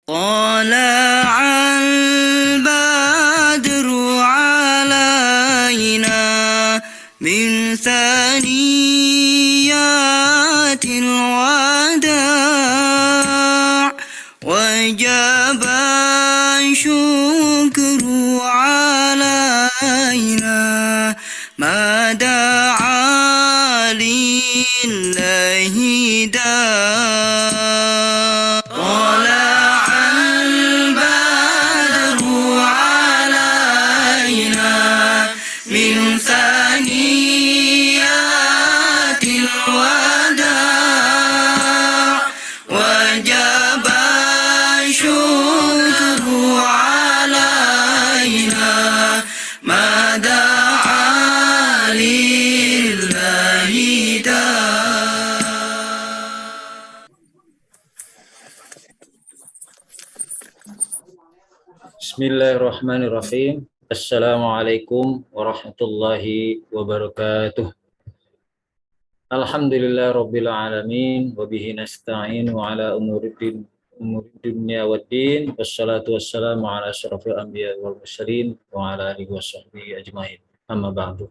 طلع البدر علينا من ثنيات الوداع وجب الشكر علينا ما دعا لله داع طلع البدر علينا من ثنيات الوداع وجب الشكر علينا ما دعا لله داع. Bismillahirrahmanirrahim. Assalamualaikum warahmatullahi wabarakatuh. Alhamdulillah rabbil alamin wa bihi nasta'inu ala umurid dunya waddin wassalatu wassalamu ala asyrafil anbiya wal mursalin wa ala alihi washabbihi ajmain. Amma ba'du.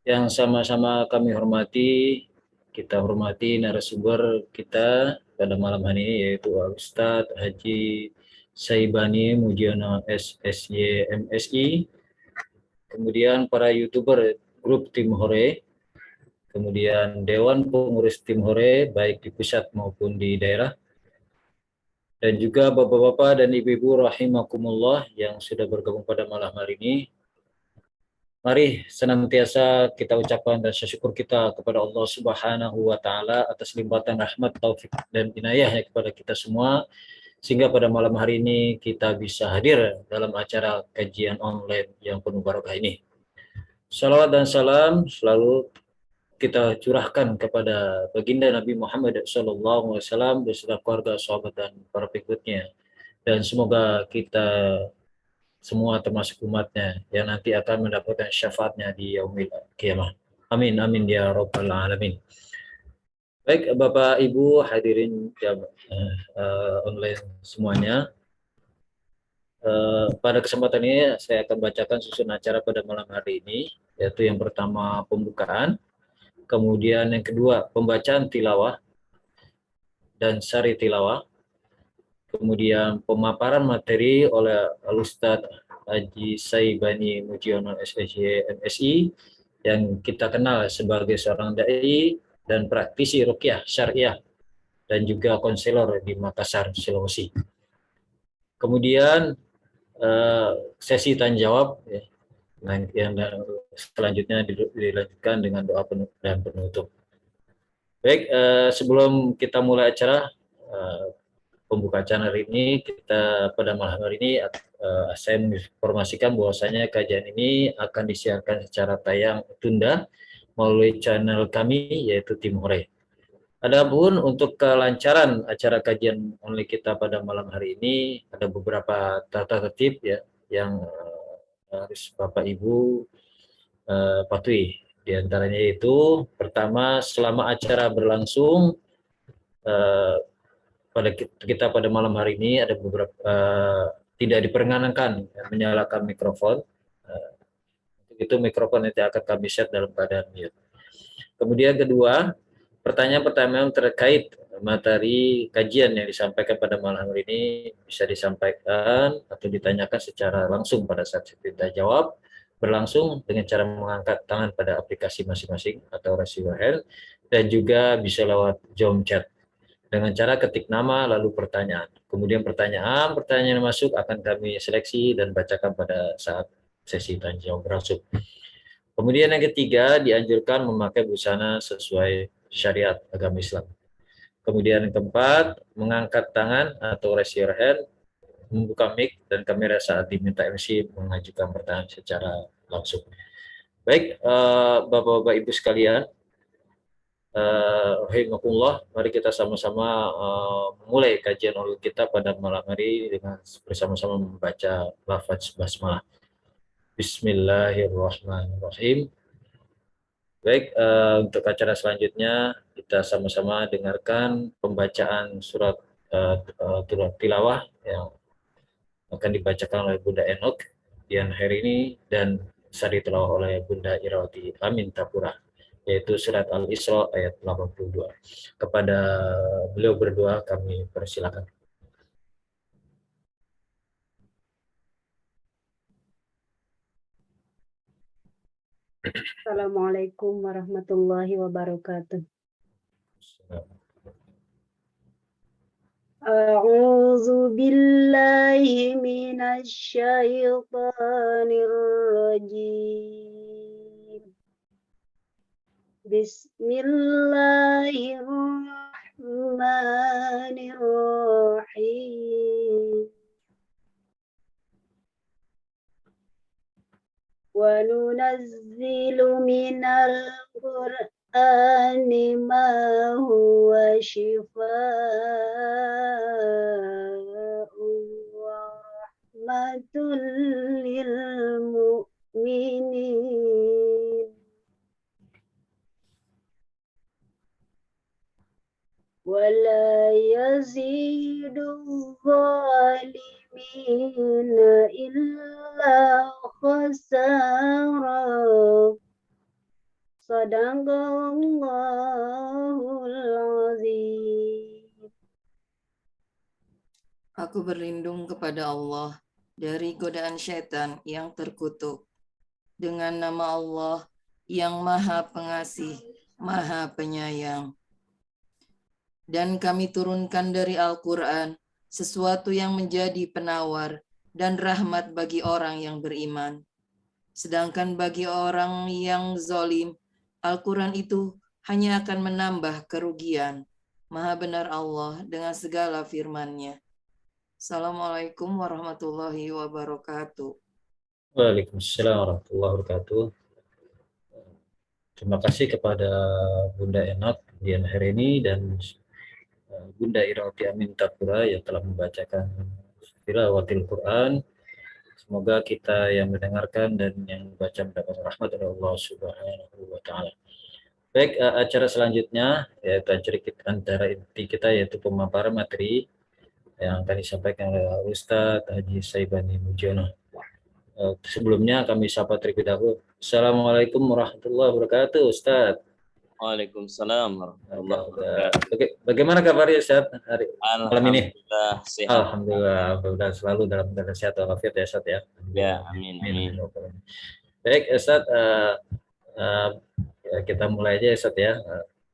Yang sama-sama kami hormati, kita hormati narasumber kita pada malam hari ini yaitu Ustadz Haji Saibani Mujiono SSY MSI, kemudian para YouTuber grup Tim Hore, kemudian Dewan Pengurus Tim Hore baik di pusat maupun di daerah, dan juga bapak-bapak dan ibu-ibu rahimakumullah yang sudah bergabung pada malam hari ini. Mari senantiasa kita ucapkan rasa syukur kita kepada Allah Subhanahu wa taala atas limpatan rahmat, taufik dan inayahnya kepada kita semua, sehingga pada malam hari ini kita bisa hadir dalam acara kajian online yang penuh barokah ini. Salawat dan salam selalu kita curahkan kepada baginda Nabi Muhammad SAW beserta keluarga, sahabat dan para pengikutnya, dan semoga kita semua termasuk umatnya yang nanti akan mendapatkan syafaatnya di yaumil kiamah. Amin amin ya rabbal alamin. Baik Bapak Ibu hadirin online semuanya, pada kesempatan ini saya akan bacakan susun acara pada malam hari ini, yaitu yang pertama pembukaan, kemudian yang kedua pembacaan tilawah dan sari tilawah, kemudian pemaparan materi oleh Ustadz Haji Saibani Mujiono SSY MSI yang kita kenal sebagai seorang dai dan praktisi ruqyah syariah dan juga konselor di Makassar, Sulawesi. Kemudian sesi tanya jawab ya, yang selanjutnya dilanjutkan dengan doa dan penutup. Baik, sebelum kita mulai acara pembuka acara hari ini, kita pada malam hari ini saya menginformasikan bahwasanya kajian ini akan disiarkan secara tayang tunda melalui channel kami yaitu Tim Hore. Adapun untuk kelancaran acara kajian online kita pada malam hari ini ada beberapa tata tertib ya yang harus Bapak Ibu patuhi. Di antaranya itu pertama, selama acara berlangsung pada kita pada malam hari ini ada beberapa tidak diperkenankan menyalakan mikrofon. Untuk itu mikrofon nanti akan kami set dalam keadaan mute. Kemudian kedua, pertanyaan-pertanyaan terkait materi kajian yang disampaikan pada malam hari ini bisa disampaikan atau ditanyakan secara langsung pada saat kita jawab, berlangsung dengan cara mengangkat tangan pada aplikasi masing-masing atau raise hand, dan juga bisa lewat Zoom chat dengan cara ketik nama lalu pertanyaan. Kemudian pertanyaan yang masuk akan kami seleksi dan bacakan pada saat sesi tanya jawab berlangsung. Kemudian yang ketiga, dianjurkan memakai busana sesuai syariat agama Islam. Kemudian yang keempat, mengangkat tangan atau raise your hand, membuka mic dan kamera saat diminta MC mengajukan pertanyaan secara langsung. Baik, Bapak-Bapak Ibu sekalian, rahimakumullah, mari kita sama-sama memulai kajian online kita pada malam hari dengan bersama-sama membaca lafaz basmalah. Bismillahirrahmanirrahim. Baik, untuk acara selanjutnya kita sama-sama dengarkan pembacaan surat tilawah yang akan dibacakan oleh Bunda Enok Dian hari ini dan sari tilawah oleh Bunda Irawati Amin Tapura, yaitu surat Al-Isra ayat 82. Kepada beliau berdua kami persilakan. Assalamualaikum warahmatullahi wabarakatuh. A'udzu billahi minasy syaithanir rajim. Bismillahirrahmanirrahim. Wa nunazzilu minal Qur'ani ma huwa shifaa'un wa rahmatul lil mu'minin wa la yazidul zalimina illa khasara. Sadaqallahul azim. Aku berlindung kepada Allah dari godaan syaitan yang terkutuk. Dengan nama Allah yang Maha Pengasih, Maha Penyayang. Dan kami turunkan dari Al-Quran sesuatu yang menjadi penawar dan rahmat bagi orang yang beriman. Sedangkan bagi orang yang zalim, Al-Quran itu hanya akan menambah kerugian. Maha benar Allah dengan segala firman-Nya. Assalamualaikum warahmatullahi wabarakatuh. Waalaikumsalam warahmatullahi wabarakatuh. Terima kasih kepada Bunda Enok Dian hari ini dan Bunda Irawati Amin Tapura yang telah membacakan tilawatil Quran. Semoga kita yang mendengarkan dan yang membaca mendapat rahmat dari Allah Subhanahu wa taala. Baik, acara selanjutnya yaitu acara inti kita yaitu pemaparan materi yang akan disampaikan oleh Ustadz Haji Saibani Mujiono. Sebelumnya kami sapa terlebih dahulu. Assalamualaikum warahmatullahi wabarakatuh, Ustadz. Waalaikumsalam warahmatullahi wabarakatuh. Bagaimana kabarnya Ustadz hari malam ini? Alhamdulillah sehat. Alhamdulillah selalu dalam keadaan sehat walafiat ya Ustadz ya. Ya, amin. Baik Ustadz, ya, kita mulai aja Ustadz ya.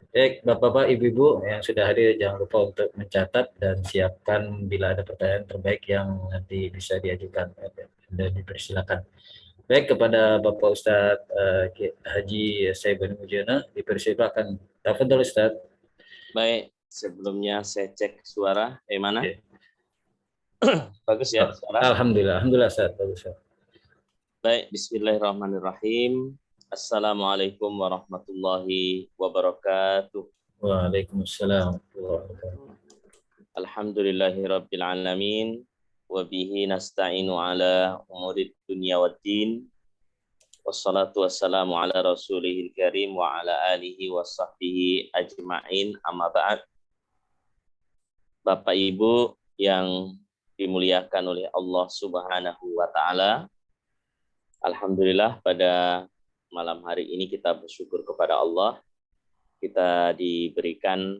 Baik Bapak-bapak, Ibu-ibu yang sudah hadir jangan lupa untuk mencatat dan siapkan bila ada pertanyaan terbaik yang nanti bisa diajukan dan dipersilakan. Baik, kepada Bapak Ustadz Haji Saibani Mujiono dipersilakan. Tafadhol Ustadz. Baik, sebelumnya saya cek suara. Mana? Okay. Bagus ya suara? Alhamdulillah Ustadz. Bagus. Baik, bismillahirrahmanirrahim. Assalamualaikum warahmatullahi wabarakatuh. Waalaikumsalam warahmatullahi wabarakatuh. Alhamdulillahirabbil alamin. Wabihi nasta'inu ala umurid dunya waddin. Wassalatu wassalamu ala rasulihil karim wa ala alihi wa sahbihi ajma'in amma ba'd. Bapak Ibu yang dimuliakan oleh Allah Subhanahu wa taala. Alhamdulillah pada malam hari ini kita bersyukur kepada Allah. Kita diberikan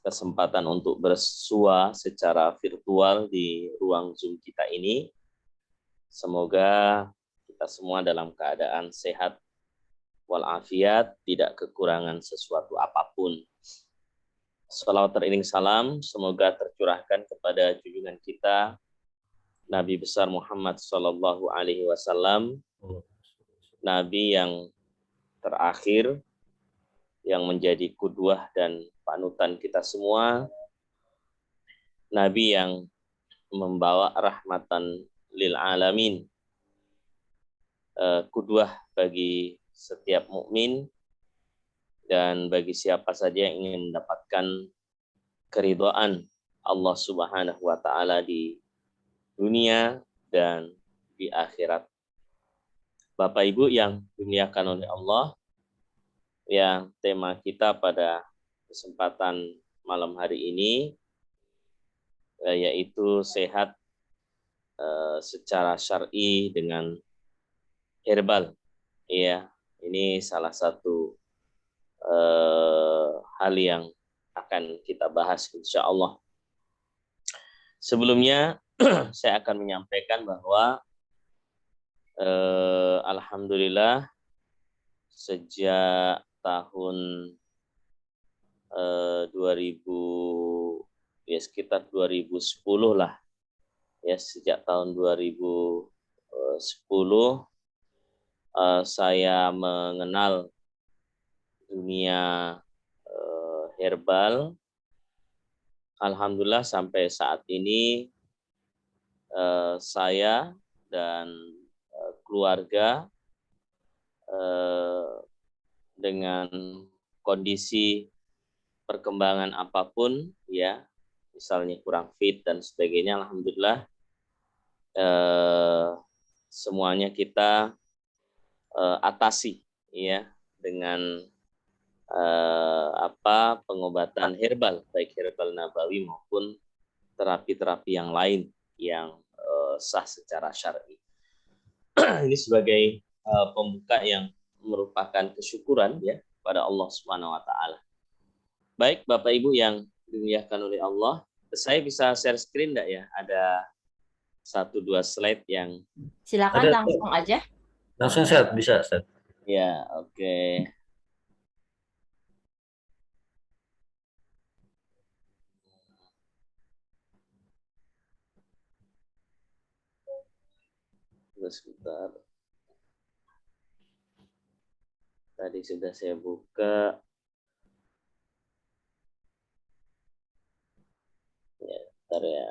kesempatan untuk bersua secara virtual di ruang Zoom kita ini. Semoga kita semua dalam keadaan sehat walafiat, tidak kekurangan sesuatu apapun. Salawat teriring salam semoga tercurahkan kepada junjungan kita Nabi besar Muhammad sallallahu alaihi wasallam, Nabi yang terakhir yang menjadi qudwah dan panutan kita semua, Nabi yang membawa rahmatan lil alamin, qudwah bagi setiap mukmin dan bagi siapa saja yang ingin mendapatkan keridhaan Allah Subhanahu wa taala di dunia dan di akhirat. Bapak Ibu yang dimuliakan oleh Allah, yang tema kita pada kesempatan malam hari ini, yaitu sehat secara syar'i dengan herbal. Ya, ini salah satu hal yang akan kita bahas insya Allah. Sebelumnya saya akan menyampaikan bahwa alhamdulillah sejak tahun 2000 ya sekitar 2010 lah ya, sejak tahun 2010 saya mengenal dunia herbal. Alhamdulillah sampai saat ini saya dan keluarga dengan kondisi perkembangan apapun ya, misalnya kurang fit dan sebagainya, alhamdulillah semuanya kita atasi ya dengan pengobatan herbal, baik herbal nabawi maupun terapi-terapi yang lain yang sah secara syar'i. Ini sebagai pembuka yang merupakan kesyukuran ya pada Allah Subhanahu wa taala. Baik Bapak Ibu yang dimuliakan oleh Allah, saya bisa share screen enggak ya? Ada 1-2 slide yang silakan Ada. langsung aja. Langsung Ustaz, bisa Ustaz. ya, oke. Sebentar. Tadi sudah saya buka. Ya, bentar ya.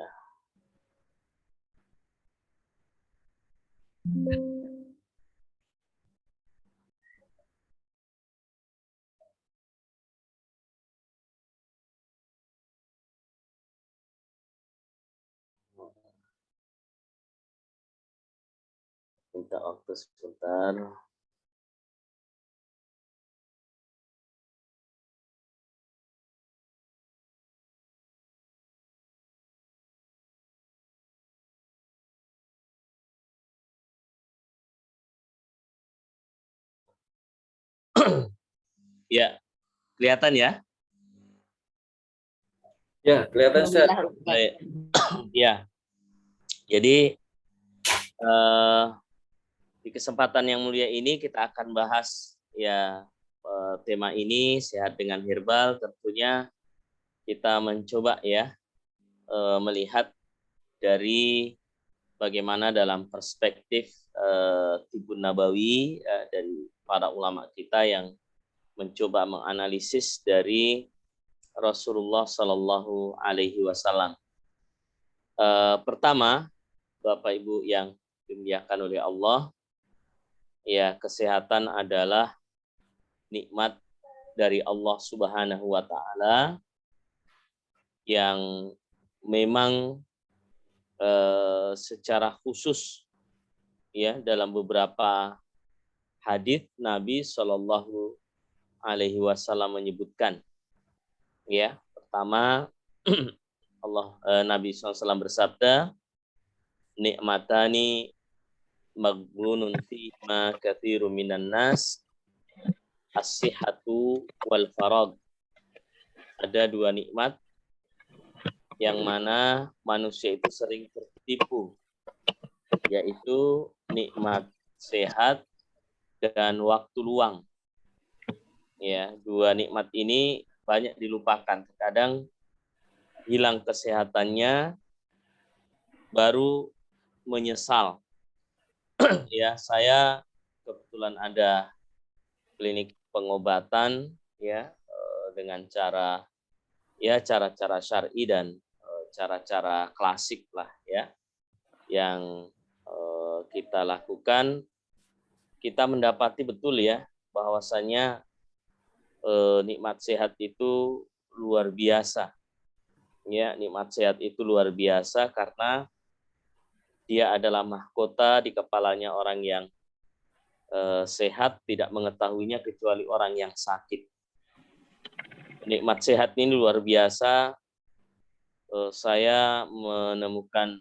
Minta waktu sebentar. Ya, kelihatan ya? Ya, kelihatan Ustaz. Alhamdulillah. Baik. Ya. Jadi di kesempatan yang mulia ini kita akan bahas ya tema ini, sehat dengan herbal. Tentunya kita mencoba ya melihat dari bagaimana dalam perspektif Tibun Nabawi dari para ulama kita yang mencoba menganalisis dari Rasulullah Shallallahu Alaihi Wasallam. Pertama, Bapak Ibu yang dimuliakan oleh Allah, ya kesehatan adalah nikmat dari Allah Subhanahu Wa Taala yang memang secara khusus ya dalam beberapa hadis Nabi Shallallahu Alaihi Wasallam menyebutkan ya, pertama Nabi SAW bersabda, nikmatani maghbunun fima katsiru minan nas as-sihhatu wal farag. Ada 2 nikmat yang mana manusia itu sering tertipu, yaitu nikmat sehat dan waktu luang. Ya, 2 nikmat ini banyak dilupakan. Terkadang hilang kesehatannya baru menyesal. Ya, saya kebetulan ada klinik pengobatan ya dengan cara syar'i dan cara-cara klasik lah ya yang kita lakukan. Kita mendapati betul ya bahwasanya nikmat sehat itu luar biasa. Ya, nikmat sehat itu luar biasa karena dia adalah mahkota di kepalanya orang yang sehat, tidak mengetahuinya kecuali orang yang sakit. Nikmat sehat ini luar biasa. Saya menemukan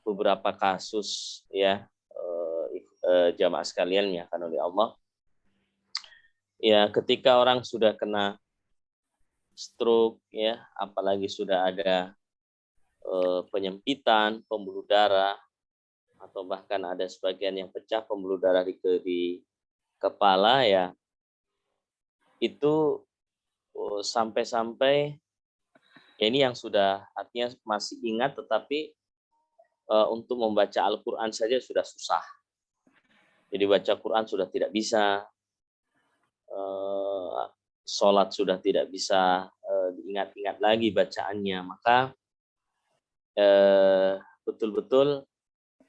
beberapa kasus ya, jamaah sekalian ya, kan oleh Allah. Ya, ketika orang sudah kena stroke ya, apalagi sudah ada penyempitan pembuluh darah, atau bahkan ada sebagian yang pecah pembuluh darah di kepala ya, itu sampai-sampai ya, ini yang sudah artinya masih ingat, tetapi untuk membaca Al-Quran saja sudah susah. Jadi baca Quran sudah tidak bisa, sholat sudah tidak bisa diingat-ingat lagi bacaannya. Maka betul-betul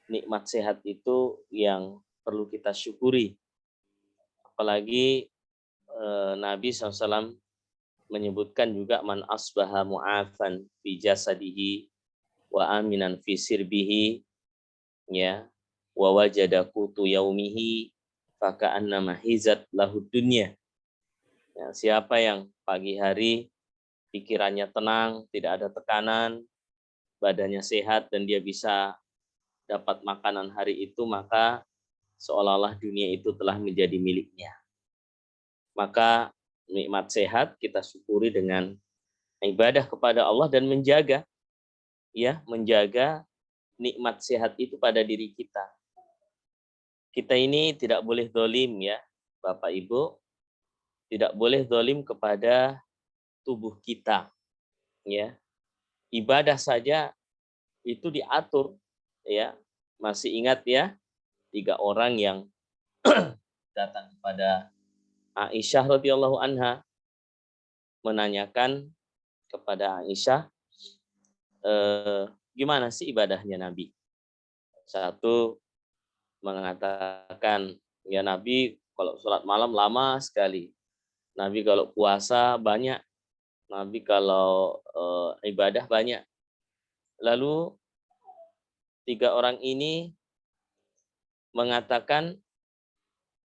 nikmat sehat itu yang perlu kita syukuri. Apalagi Nabi SAW menyebutkan juga, man asbaha mu'afan fi jasadihi wa aminan fi sirbihi ya, wa wajada qutu yaumihi faka'annama hizat lahud dunya. Ya, siapa yang pagi hari pikirannya tenang, tidak ada tekanan, badannya sehat dan dia bisa dapat makanan hari itu, maka seolah-olah dunia itu telah menjadi miliknya. Maka nikmat sehat kita syukuri dengan ibadah kepada Allah dan menjaga nikmat sehat itu pada diri kita. Kita ini tidak boleh zalim ya, Bapak Ibu, tidak boleh zalim kepada tubuh kita ya. Ibadah saja itu diatur ya. Masih ingat ya 3 orang yang datang kepada Aisyah radhiyallahu anha, menanyakan kepada Aisyah, gimana sih ibadahnya Nabi? Satu mengatakan, ya Nabi kalau sholat malam lama sekali, Nabi kalau puasa banyak, Nabi kalau ibadah banyak. Lalu 3 orang ini mengatakan,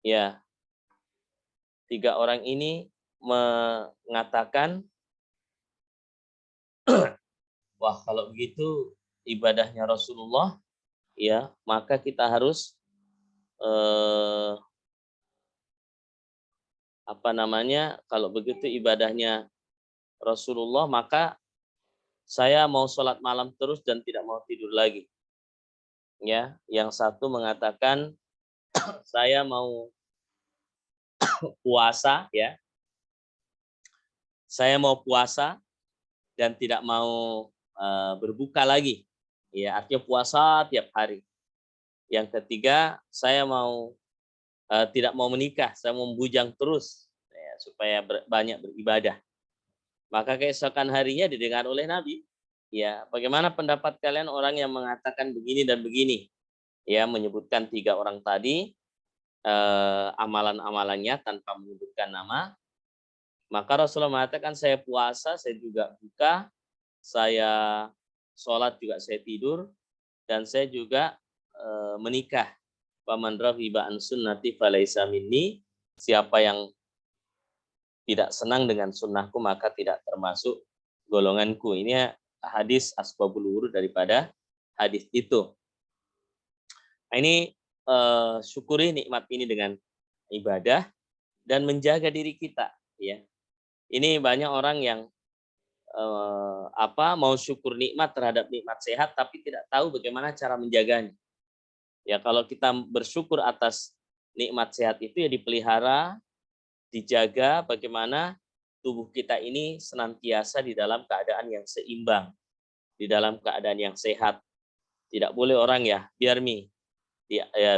ya 3 orang ini mengatakan, wah kalau begitu ibadahnya Rasulullah, ya maka kita harus kalau begitu ibadahnya Rasulullah, maka saya mau sholat malam terus dan tidak mau tidur lagi. Ya, yang satu mengatakan saya mau puasa ya. Saya mau puasa dan tidak mau berbuka lagi. Ya, artinya puasa tiap hari. Yang ketiga, saya tidak mau menikah, saya mau bujang terus ya, supaya banyak beribadah. Maka keesokan harinya didengar oleh Nabi, ya bagaimana pendapat kalian orang yang mengatakan begini dan begini? Ya, menyebutkan 3 orang tadi amalan-amalannya tanpa menyebutkan nama. Maka Rasulullah mengatakan, saya puasa, saya juga buka, saya sholat juga saya tidur, dan saya juga menikah. Faman raghiba an sunnati falaisa minni. Siapa yang tidak senang dengan sunnahku maka tidak termasuk golonganku. Ini hadis asbabul wurud daripada hadis itu. Nah, ini syukuri nikmat ini dengan ibadah dan menjaga diri kita ya. Ini banyak orang yang mau syukur nikmat terhadap nikmat sehat tapi tidak tahu bagaimana cara menjaganya. Ya, kalau kita bersyukur atas nikmat sehat itu ya dipelihara, dijaga bagaimana tubuh kita ini senantiasa di dalam keadaan yang seimbang, di dalam keadaan yang sehat. Tidak boleh orang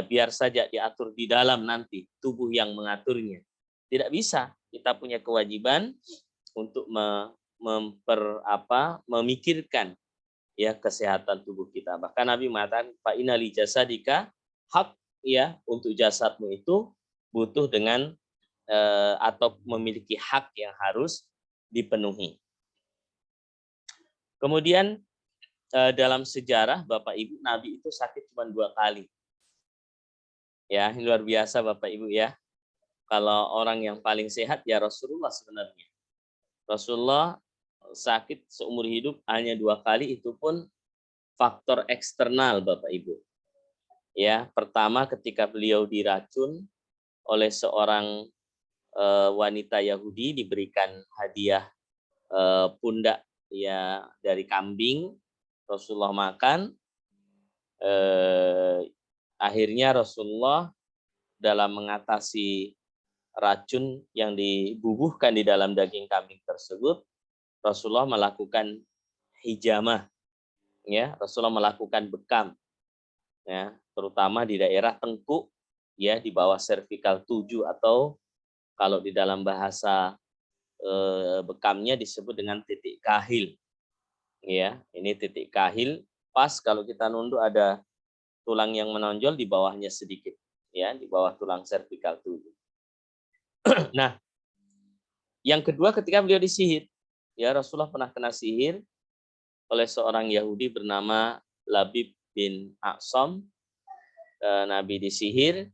biar saja diatur di dalam, nanti tubuh yang mengaturnya. Tidak bisa. Kita punya kewajiban untuk memikirkan ya kesehatan tubuh kita. Bahkan Nabi mengatakan, fa inna li jasadika hak, ya, untuk jasadmu itu butuh dengan atau memiliki hak yang harus dipenuhi. Kemudian dalam sejarah Bapak Ibu, Nabi itu sakit cuma 2 kali. Ya, luar biasa Bapak Ibu ya. Kalau orang yang paling sehat ya Rasulullah sebenarnya. Rasulullah sakit seumur hidup hanya 2 kali, itu pun faktor eksternal Bapak Ibu. Ya, pertama ketika beliau diracun oleh seorang wanita Yahudi, diberikan hadiah pundak ya dari kambing, Rasulullah makan, akhirnya Rasulullah dalam mengatasi racun yang dibubuhkan di dalam daging kambing tersebut, Rasulullah melakukan hijamah, ya, Rasulullah melakukan bekam, ya, terutama di daerah tengkuk, ya, di bawah cervical 7, atau kalau di dalam bahasa bekamnya disebut dengan titik kahil, ya, ini titik kahil, pas kalau kita nunduk ada tulang yang menonjol di bawahnya sedikit, ya, di bawah tulang cervical 7. Nah, yang kedua ketika beliau disihir, ya, Rasulullah pernah kena sihir oleh seorang Yahudi bernama Labib bin A'sam. Nabi disihir,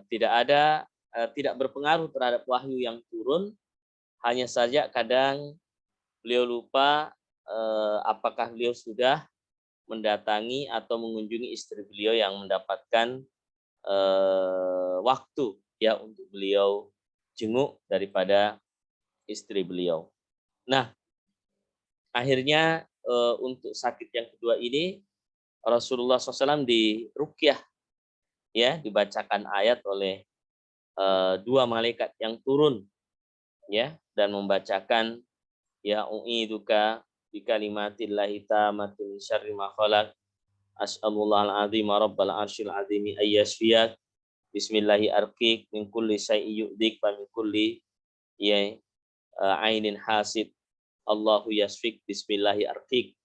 tidak berpengaruh terhadap wahyu yang turun, hanya saja kadang beliau lupa apakah beliau sudah mendatangi atau mengunjungi istri beliau yang mendapatkan waktu, ya, untuk beliau jenguk daripada istri beliau. Nah, akhirnya untuk sakit yang kedua ini Rasulullah SAW diruqyah, ya, dibacakan ayat oleh 2 malaikat yang turun, ya, dan membacakan ya u'iduka bi kalimatillahi tammati min syarri ma khalaq as'alullahal azim rabbal arsyil azim ayyasfiyak bismillahi arqiq min kulli syai'in yu'dik wa min kulli ya ainin hasid Allahu yasfik bismillahi arqiq.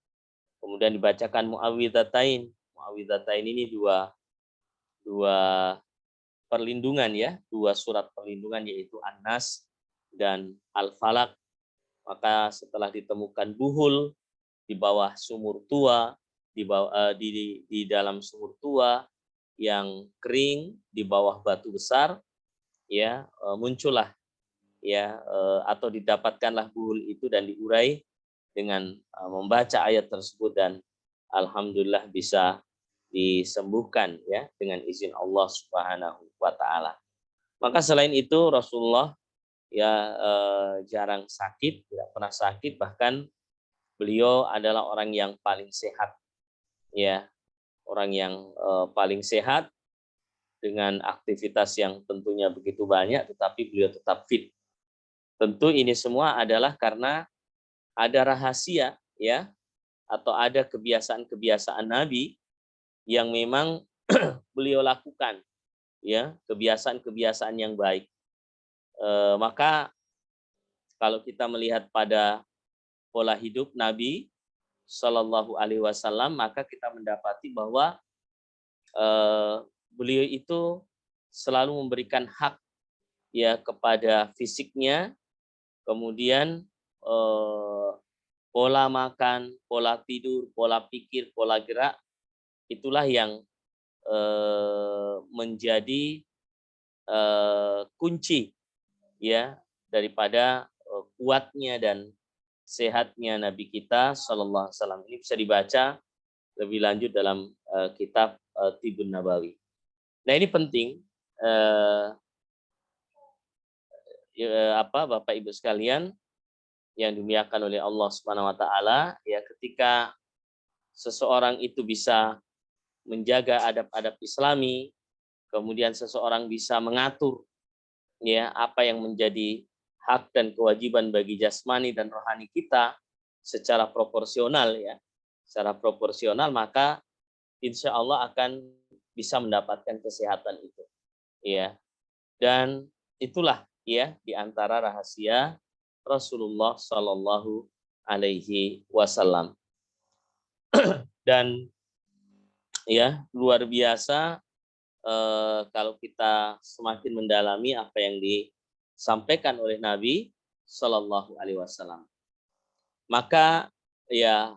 Kemudian dibacakan muawwidzatain. Muawwidzatain ini dua perlindungan, ya, 2 surat perlindungan, yaitu An-Nas dan Al-Falaq. Maka setelah ditemukan buhul di bawah sumur tua, di dalam sumur tua yang kering di bawah batu besar, ya, muncullah, ya, atau didapatkanlah buhul itu dan diurai dengan membaca ayat tersebut, dan alhamdulillah bisa disembuhkan, ya, dengan izin Allah Subhanahu wa taala. Maka selain itu Rasulullah, ya, jarang sakit, tidak pernah sakit, bahkan beliau adalah orang yang paling sehat, ya, orang yang paling sehat dengan aktivitas yang tentunya begitu banyak, tetapi beliau tetap fit. Tentu ini semua adalah karena ada rahasia, ya, atau ada kebiasaan-kebiasaan Nabi yang memang beliau lakukan, ya, kebiasaan-kebiasaan yang baik. Maka kalau kita melihat pada pola hidup Nabi Shallallahu Alaihi Wasallam, maka kita mendapati bahwa beliau itu selalu memberikan hak, ya, kepada fisiknya, kemudian pola makan, pola tidur, pola pikir, pola gerak, itulah yang menjadi kunci, ya, daripada kuatnya dan sehatnya Nabi kita Sallallahu Alaihi Wasallam. Ini bisa dibaca lebih lanjut dalam kitab Tibbun Nabawi. Nah, ini penting, Bapak Ibu sekalian yang dimuliakan oleh Allah Subhanahu wa taala, ya, ketika seseorang itu bisa menjaga adab-adab Islami, kemudian seseorang bisa mengatur, ya, apa yang menjadi hak dan kewajiban bagi jasmani dan rohani kita secara proporsional, ya, secara proporsional, maka insya Allah akan bisa mendapatkan kesehatan itu, ya. Dan itulah, ya, di antara rahasia Rasulullah Shallallahu Alaihi Wasallam. Dan, ya, luar biasa kalau kita semakin mendalami apa yang disampaikan oleh Nabi Shallallahu Alaihi Wasallam. Maka, ya,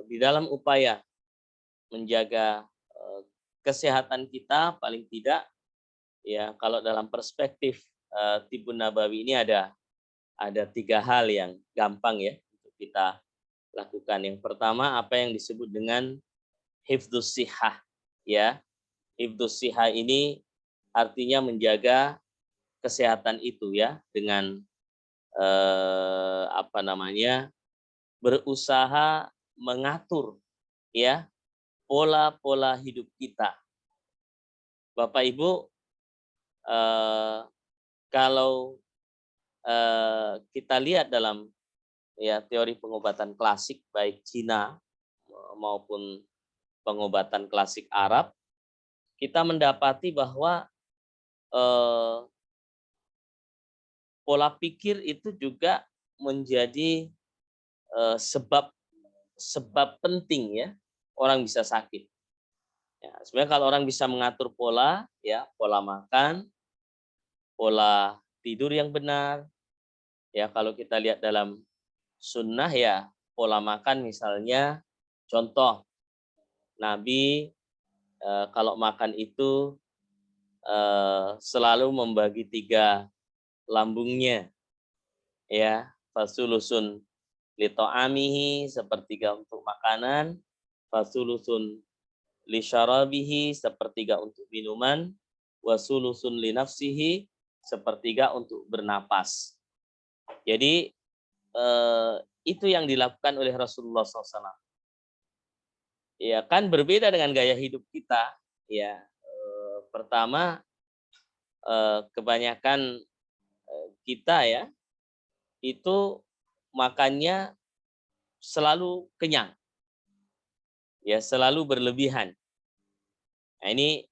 di dalam upaya menjaga kesehatan kita, paling tidak, ya, kalau dalam perspektif Tibbun Nabawi ini ada ada 3 hal yang gampang ya untuk kita lakukan. Yang pertama apa yang disebut dengan hifdzus shihah ya. Hifdzus shihah ini artinya menjaga kesehatan itu ya dengan berusaha mengatur ya pola-pola hidup kita. Bapak Ibu, kalau kita lihat dalam ya teori pengobatan klasik baik Cina maupun pengobatan klasik Arab, kita mendapati bahwa pola pikir itu juga menjadi sebab penting ya orang bisa sakit. Ya, sebenarnya kalau orang bisa mengatur pola ya, pola makan, pola tidur yang benar. Ya, kalau kita lihat dalam sunnah ya, pola makan misalnya contoh Nabi kalau makan itu selalu membagi 3 lambungnya ya, fasulusun lito'amihi sepertiga untuk makanan, fasulusun lisyarabihi sepertiga untuk minuman, wasulusun linafsihi sepertiga untuk bernapas. Jadi itu yang dilakukan oleh Rasulullah SAW. Ya kan berbeda dengan gaya hidup kita. Ya pertama kebanyakan kita ya itu makannya selalu kenyang, ya selalu berlebihan. Nah ini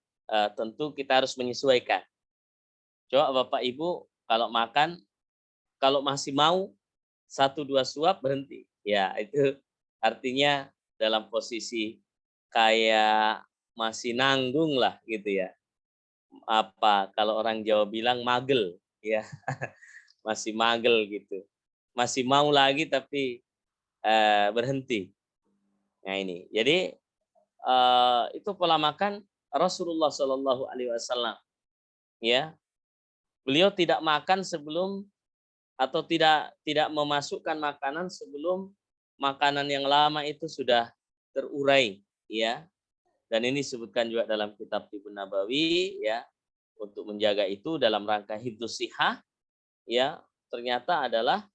tentu kita harus menyesuaikan. Coba Bapak Ibu kalau makan, kalau masih mau 1-2 suap berhenti, ya itu artinya dalam posisi kayak masih nanggung lah gitu ya. Apa kalau orang Jawa bilang magel ya, masih magel gitu. Masih mau lagi tapi berhenti. Nah ini, jadi itu pola makan Rasulullah Shallallahu Alaihi Wasallam. Ya, beliau tidak makan sebelum atau tidak memasukkan makanan sebelum makanan yang lama itu sudah terurai. Ya, dan ini disebutkan juga dalam kitab Tibbun Nabawi. Ya, untuk menjaga itu dalam rangka hifdzus shihah. Ya, ternyata adalah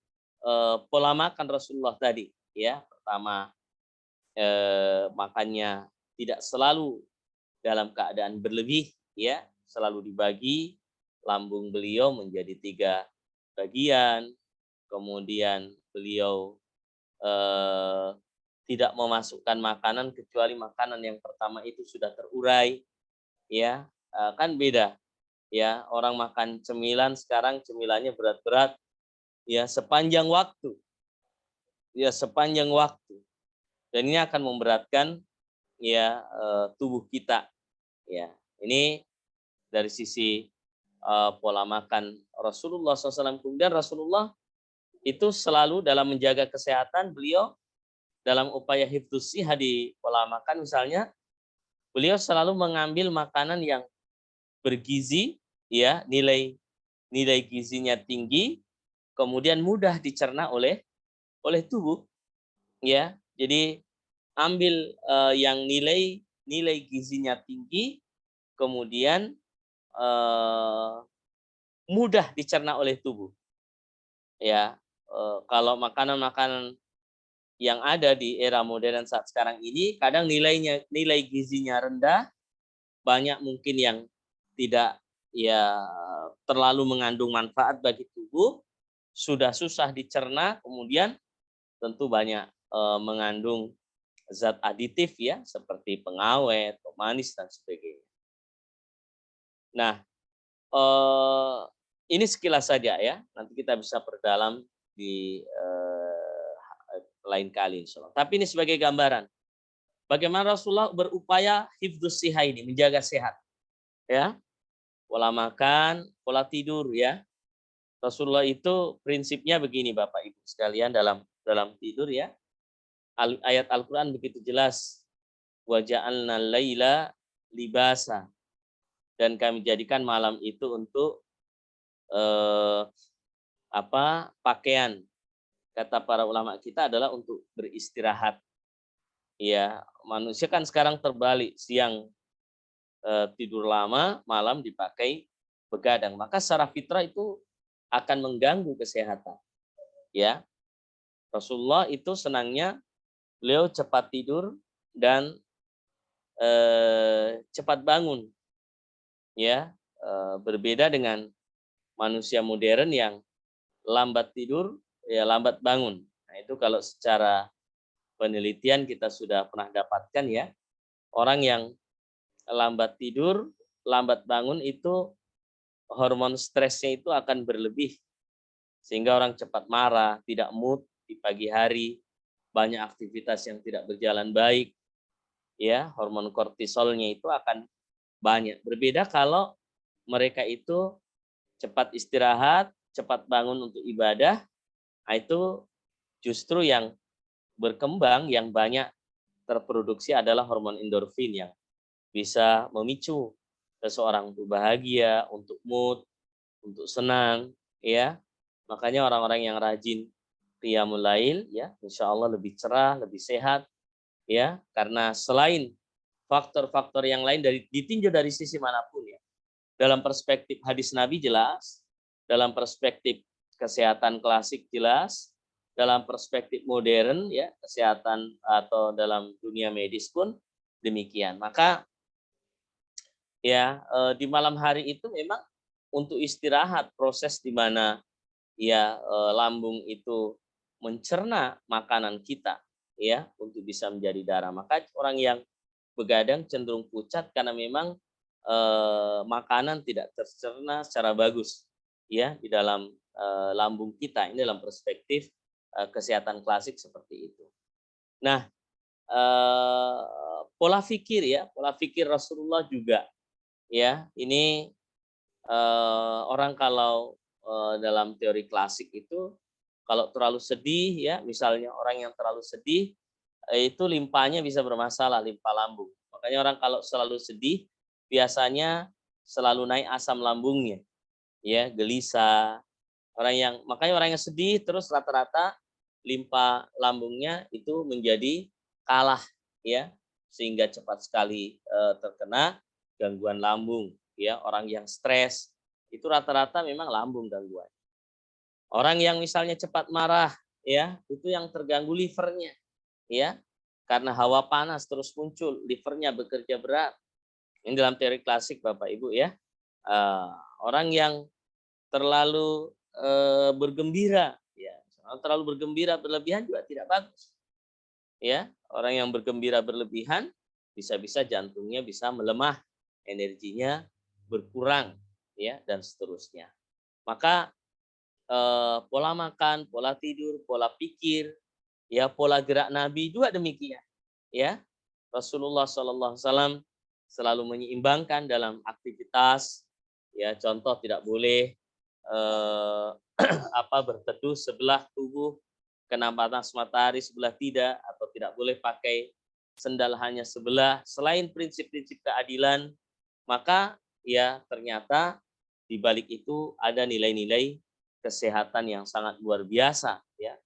pola makan Rasulullah tadi. Ya, pertama makannya tidak selalu dalam keadaan berlebih, ya selalu dibagi. Lambung beliau menjadi 3 bagian, kemudian beliau tidak memasukkan makanan kecuali makanan yang pertama itu sudah terurai, ya kan beda, ya orang makan cemilan sekarang cemilannya berat-berat, ya sepanjang waktu, dan ini akan memberatkan ya tubuh kita, ya ini dari sisi pola makan Rasulullah SAW. Kemudian Rasulullah itu selalu dalam menjaga kesehatan beliau dalam upaya hifdzus shihah di pola makan misalnya beliau selalu mengambil makanan yang bergizi ya, nilai gizinya tinggi, kemudian mudah dicerna oleh tubuh ya. Jadi ambil yang nilai gizinya tinggi, kemudian mudah dicerna oleh tubuh. Ya, kalau makanan-makanan yang ada di era modern saat sekarang ini, kadang nilai gizinya rendah, banyak mungkin yang tidak ya terlalu mengandung manfaat bagi tubuh, sudah susah dicerna, kemudian tentu banyak mengandung zat aditif ya, seperti pengawet, pemanis dan sebagainya. Nah, ini sekilas saja ya. Nanti kita bisa perdalam di lain kali insyaallah. Tapi ini sebagai gambaran bagaimana Rasulullah berupaya hifdzus shihah ini, menjaga sehat. Ya. Pola makan, pola tidur ya. Rasulullah itu prinsipnya begini Bapak Ibu sekalian dalam tidur ya. Ayat Al-Qur'an begitu jelas. Wa ja'alnal laila libasa. Dan kami jadikan malam itu untuk pakaian. Kata para ulama kita adalah untuk beristirahat. Ya, manusia kan sekarang terbalik, siang tidur lama, malam dipakai begadang. Maka secara fitrah itu akan mengganggu kesehatan. Ya, Rasulullah itu senangnya beliau cepat tidur dan cepat bangun. Ya, berbeda dengan manusia modern yang lambat tidur, ya lambat bangun. Nah, itu kalau secara penelitian kita sudah pernah dapatkan ya, orang yang lambat tidur, lambat bangun itu hormon stresnya itu akan berlebih. Sehingga orang cepat marah, tidak mood di pagi hari, banyak aktivitas yang tidak berjalan baik. Ya, hormon kortisolnya itu akan banyak. Berbeda kalau mereka itu cepat istirahat, cepat bangun untuk ibadah, nah itu justru yang berkembang, yang banyak terproduksi adalah hormon endorfin yang bisa memicu seseorang untuk bahagia, untuk mood, untuk senang, ya. Makanya orang-orang yang rajin qiyamul lail, ya, insya Allah lebih cerah, lebih sehat, ya, karena selain faktor-faktor yang lain ditinjau dari sisi manapun ya. Dalam perspektif hadis Nabi jelas, dalam perspektif kesehatan klasik jelas, dalam perspektif modern ya kesehatan atau dalam dunia medis pun demikian. Maka ya di malam hari itu memang untuk istirahat, proses di mana ya lambung itu mencerna makanan kita ya untuk bisa menjadi darah. Maka orang yang begadang cenderung pucat karena memang makanan tidak tercerna secara bagus ya di dalam lambung kita. Ini dalam perspektif kesehatan klasik seperti itu. Nah, pola pikir ya, pola pikir Rasulullah juga ya. Ini orang kalau dalam teori klasik itu kalau terlalu sedih ya, misalnya orang yang terlalu sedih itu limpahnya bisa bermasalah, limpa lambung. Makanya orang kalau selalu sedih biasanya selalu naik asam lambungnya, ya gelisah. Makanya orang yang sedih terus rata-rata limpa lambungnya itu menjadi kalah, ya sehingga cepat sekali terkena gangguan lambung. Ya orang yang stres itu rata-rata memang lambung gangguan. Orang yang misalnya cepat marah, ya itu yang terganggu livernya, ya karena hawa panas terus muncul, livernya bekerja berat. Ini dalam teori klasik Bapak Ibu ya. Orang yang terlalu bergembira, ya terlalu bergembira berlebihan juga tidak bagus. Ya, orang yang bergembira berlebihan bisa-bisa jantungnya bisa melemah, energinya berkurang, ya dan seterusnya. Maka pola makan, pola tidur, pola pikir, ya pola gerak Nabi juga demikian. Ya, Rasulullah SAW selalu menyeimbangkan dalam aktivitas. Ya, contoh tidak boleh berteduh sebelah tubuh kena panas matahari, sebelah tidak, atau tidak boleh pakai sendal hanya sebelah. Selain prinsip-prinsip keadilan, maka ya ternyata di balik itu ada nilai-nilai kesehatan yang sangat luar biasa. Ya,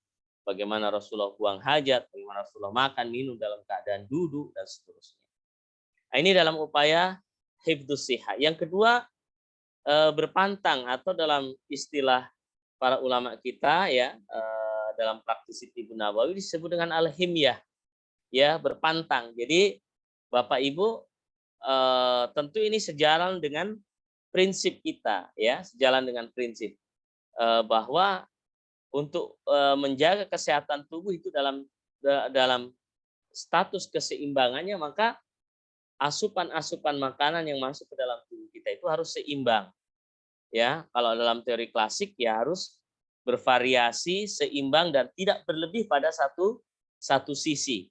bagaimana Rasulullah buang hajat, bagaimana Rasulullah makan minum dalam keadaan duduk dan seterusnya. Nah, ini dalam upaya hifdzus shihah. Yang kedua, berpantang atau dalam istilah para ulama kita ya dalam praktisi Ibnu Nawawi disebut dengan al-himyah, ya berpantang. Jadi Bapak Ibu tentu ini sejalan dengan prinsip kita ya, sejalan dengan prinsip bahwa untuk menjaga kesehatan tubuh itu dalam status keseimbangannya, maka asupan-asupan makanan yang masuk ke dalam tubuh kita itu harus seimbang. Ya, kalau dalam teori klasik ya harus bervariasi, seimbang dan tidak berlebih pada satu sisi.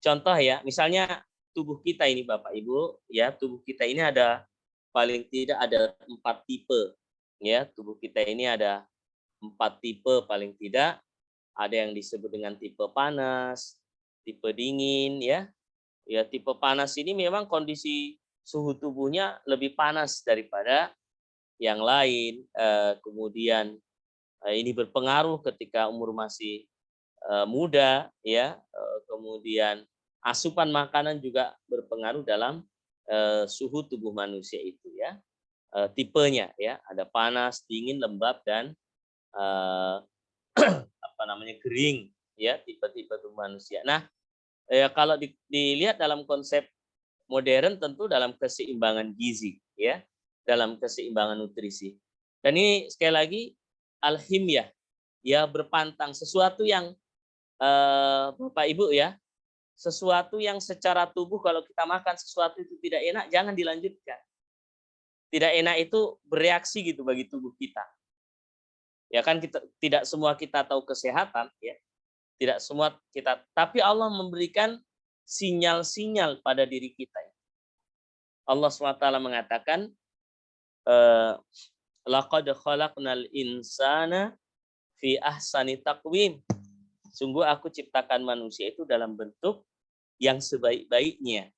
Contoh ya, misalnya tubuh kita ini Bapak Ibu, ya tubuh kita ini ada paling tidak ada 4 tipe. Ya, tubuh kita ini ada 4 tipe paling tidak. Ada yang disebut dengan tipe panas, tipe dingin, ya. Ya, tipe panas ini memang kondisi suhu tubuhnya lebih panas daripada yang lain. Kemudian Ini berpengaruh ketika umur masih muda, ya. Kemudian asupan makanan juga berpengaruh dalam suhu tubuh manusia itu, ya. Tipenya, ya, ada panas, dingin, lembab, dan kering, ya, tipe-tipe tubuh manusia. Nah, kalau dilihat dalam konsep modern tentu dalam keseimbangan gizi, ya, dalam keseimbangan nutrisi. Dan ini sekali lagi alhimyah, ya, berpantang, sesuatu yang Bapak Ibu, ya, sesuatu yang secara tubuh kalau kita makan sesuatu itu tidak enak, jangan dilanjutkan. Tidak enak itu bereaksi gitu bagi tubuh kita. Ya kan, kita tidak semua kita tahu kesehatan, ya. Tidak semua kita, tapi Allah memberikan sinyal-sinyal pada diri kita. Allah SWT mengatakan, laqad khalaqnal insana fi ahsani taqwim. Sungguh aku ciptakan manusia itu dalam bentuk yang sebaik-baiknya.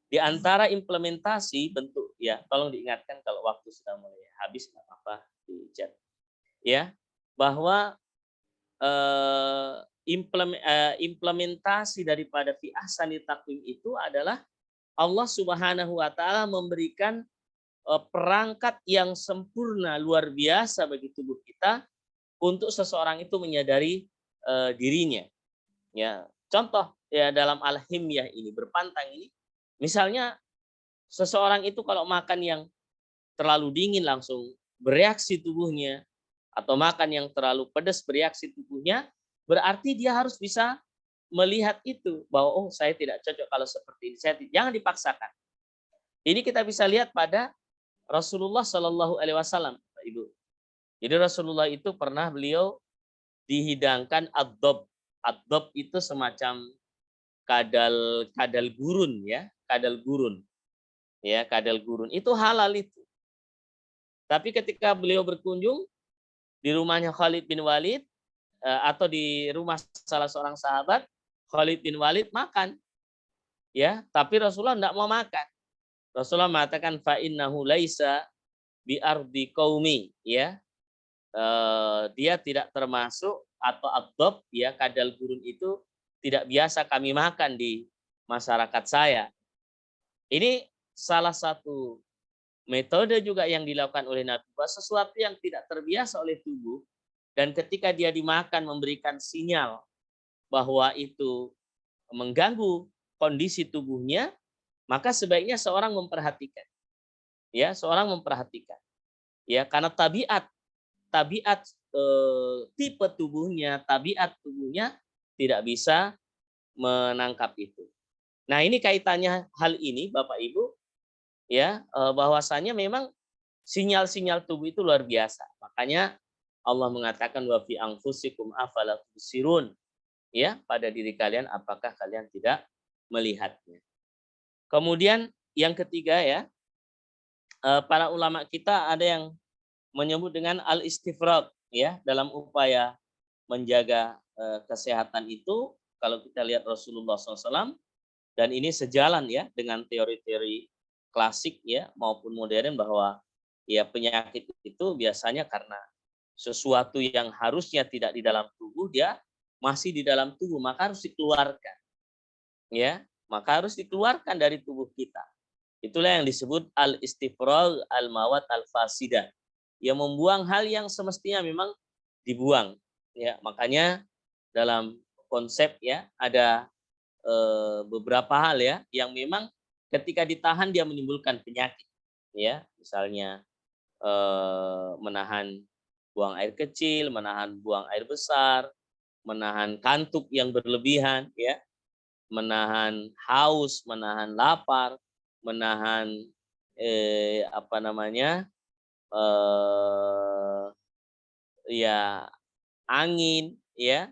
Di antara implementasi bentuk, ya, tolong diingatkan kalau waktu sudah mulai habis, nggak apa-apa di chat, ya, bahwa implementasi daripada fi ahsani taqwim itu adalah Allah Subhanahu wa taala memberikan perangkat yang sempurna luar biasa bagi tubuh kita untuk seseorang itu menyadari dirinya. Ya, contoh, ya, dalam alhimyah ini, berpantang ini, misalnya seseorang itu kalau makan yang terlalu dingin langsung bereaksi tubuhnya, atau makan yang terlalu pedas bereaksi tubuhnya, berarti dia harus bisa melihat itu bahwa, oh, saya tidak cocok kalau seperti ini. Jangan dipaksakan. Ini kita bisa lihat pada Rasulullah Shallallahu Alaihi Wasallam, Ibu. Jadi Rasulullah itu pernah beliau dihidangkan ad-dob. Ad-dob itu semacam kadal gurun, ya, kadal gurun. Ya, kadal gurun itu halal itu. Tapi ketika beliau berkunjung di rumahnya Khalid bin Walid, atau di rumah salah seorang sahabat, Khalid bin Walid makan. Ya, tapi Rasulullah tidak mau makan. Rasulullah mengatakan fa innahu laisa bi ardi qaumi, ya. Dia tidak termasuk, atau ad-dob, ya, kadal gurun itu tidak biasa kami makan di masyarakat saya. Ini salah satu metode juga yang dilakukan oleh Nabi, sesuatu yang tidak terbiasa oleh tubuh, dan ketika dia dimakan memberikan sinyal bahwa itu mengganggu kondisi tubuhnya, maka sebaiknya seorang memperhatikan. Ya, seorang memperhatikan. Ya, karena tabiat tipe tubuhnya, tabiat tubuhnya tidak bisa menangkap itu. Nah, ini kaitannya hal ini, Bapak Ibu, ya, bahwasanya memang sinyal-sinyal tubuh itu luar biasa. Makanya Allah mengatakan wa fi anfusikum afala tubsirun, ya, pada diri kalian apakah kalian tidak melihatnya. Kemudian yang ketiga, ya, para ulama kita ada yang menyebut dengan al-istifrad, ya, dalam upaya menjaga kesehatan itu. Kalau kita lihat Rasulullah SAW, dan ini sejalan, ya, dengan teori-teori klasik, ya, maupun modern, bahwa, ya, penyakit itu biasanya karena sesuatu yang harusnya tidak di dalam tubuh, dia masih di dalam tubuh, maka harus dikeluarkan, ya, maka harus dikeluarkan dari tubuh kita. Itulah yang disebut al-istifrag al-mawad al-fasidah, yang membuang hal yang semestinya memang dibuang, ya. Makanya dalam konsep, ya, ada beberapa hal, ya, yang memang ketika ditahan dia menimbulkan penyakit, ya, misalnya menahan buang air kecil, menahan buang air besar, menahan kantuk yang berlebihan, ya, menahan haus, menahan lapar, menahan ya, angin, ya,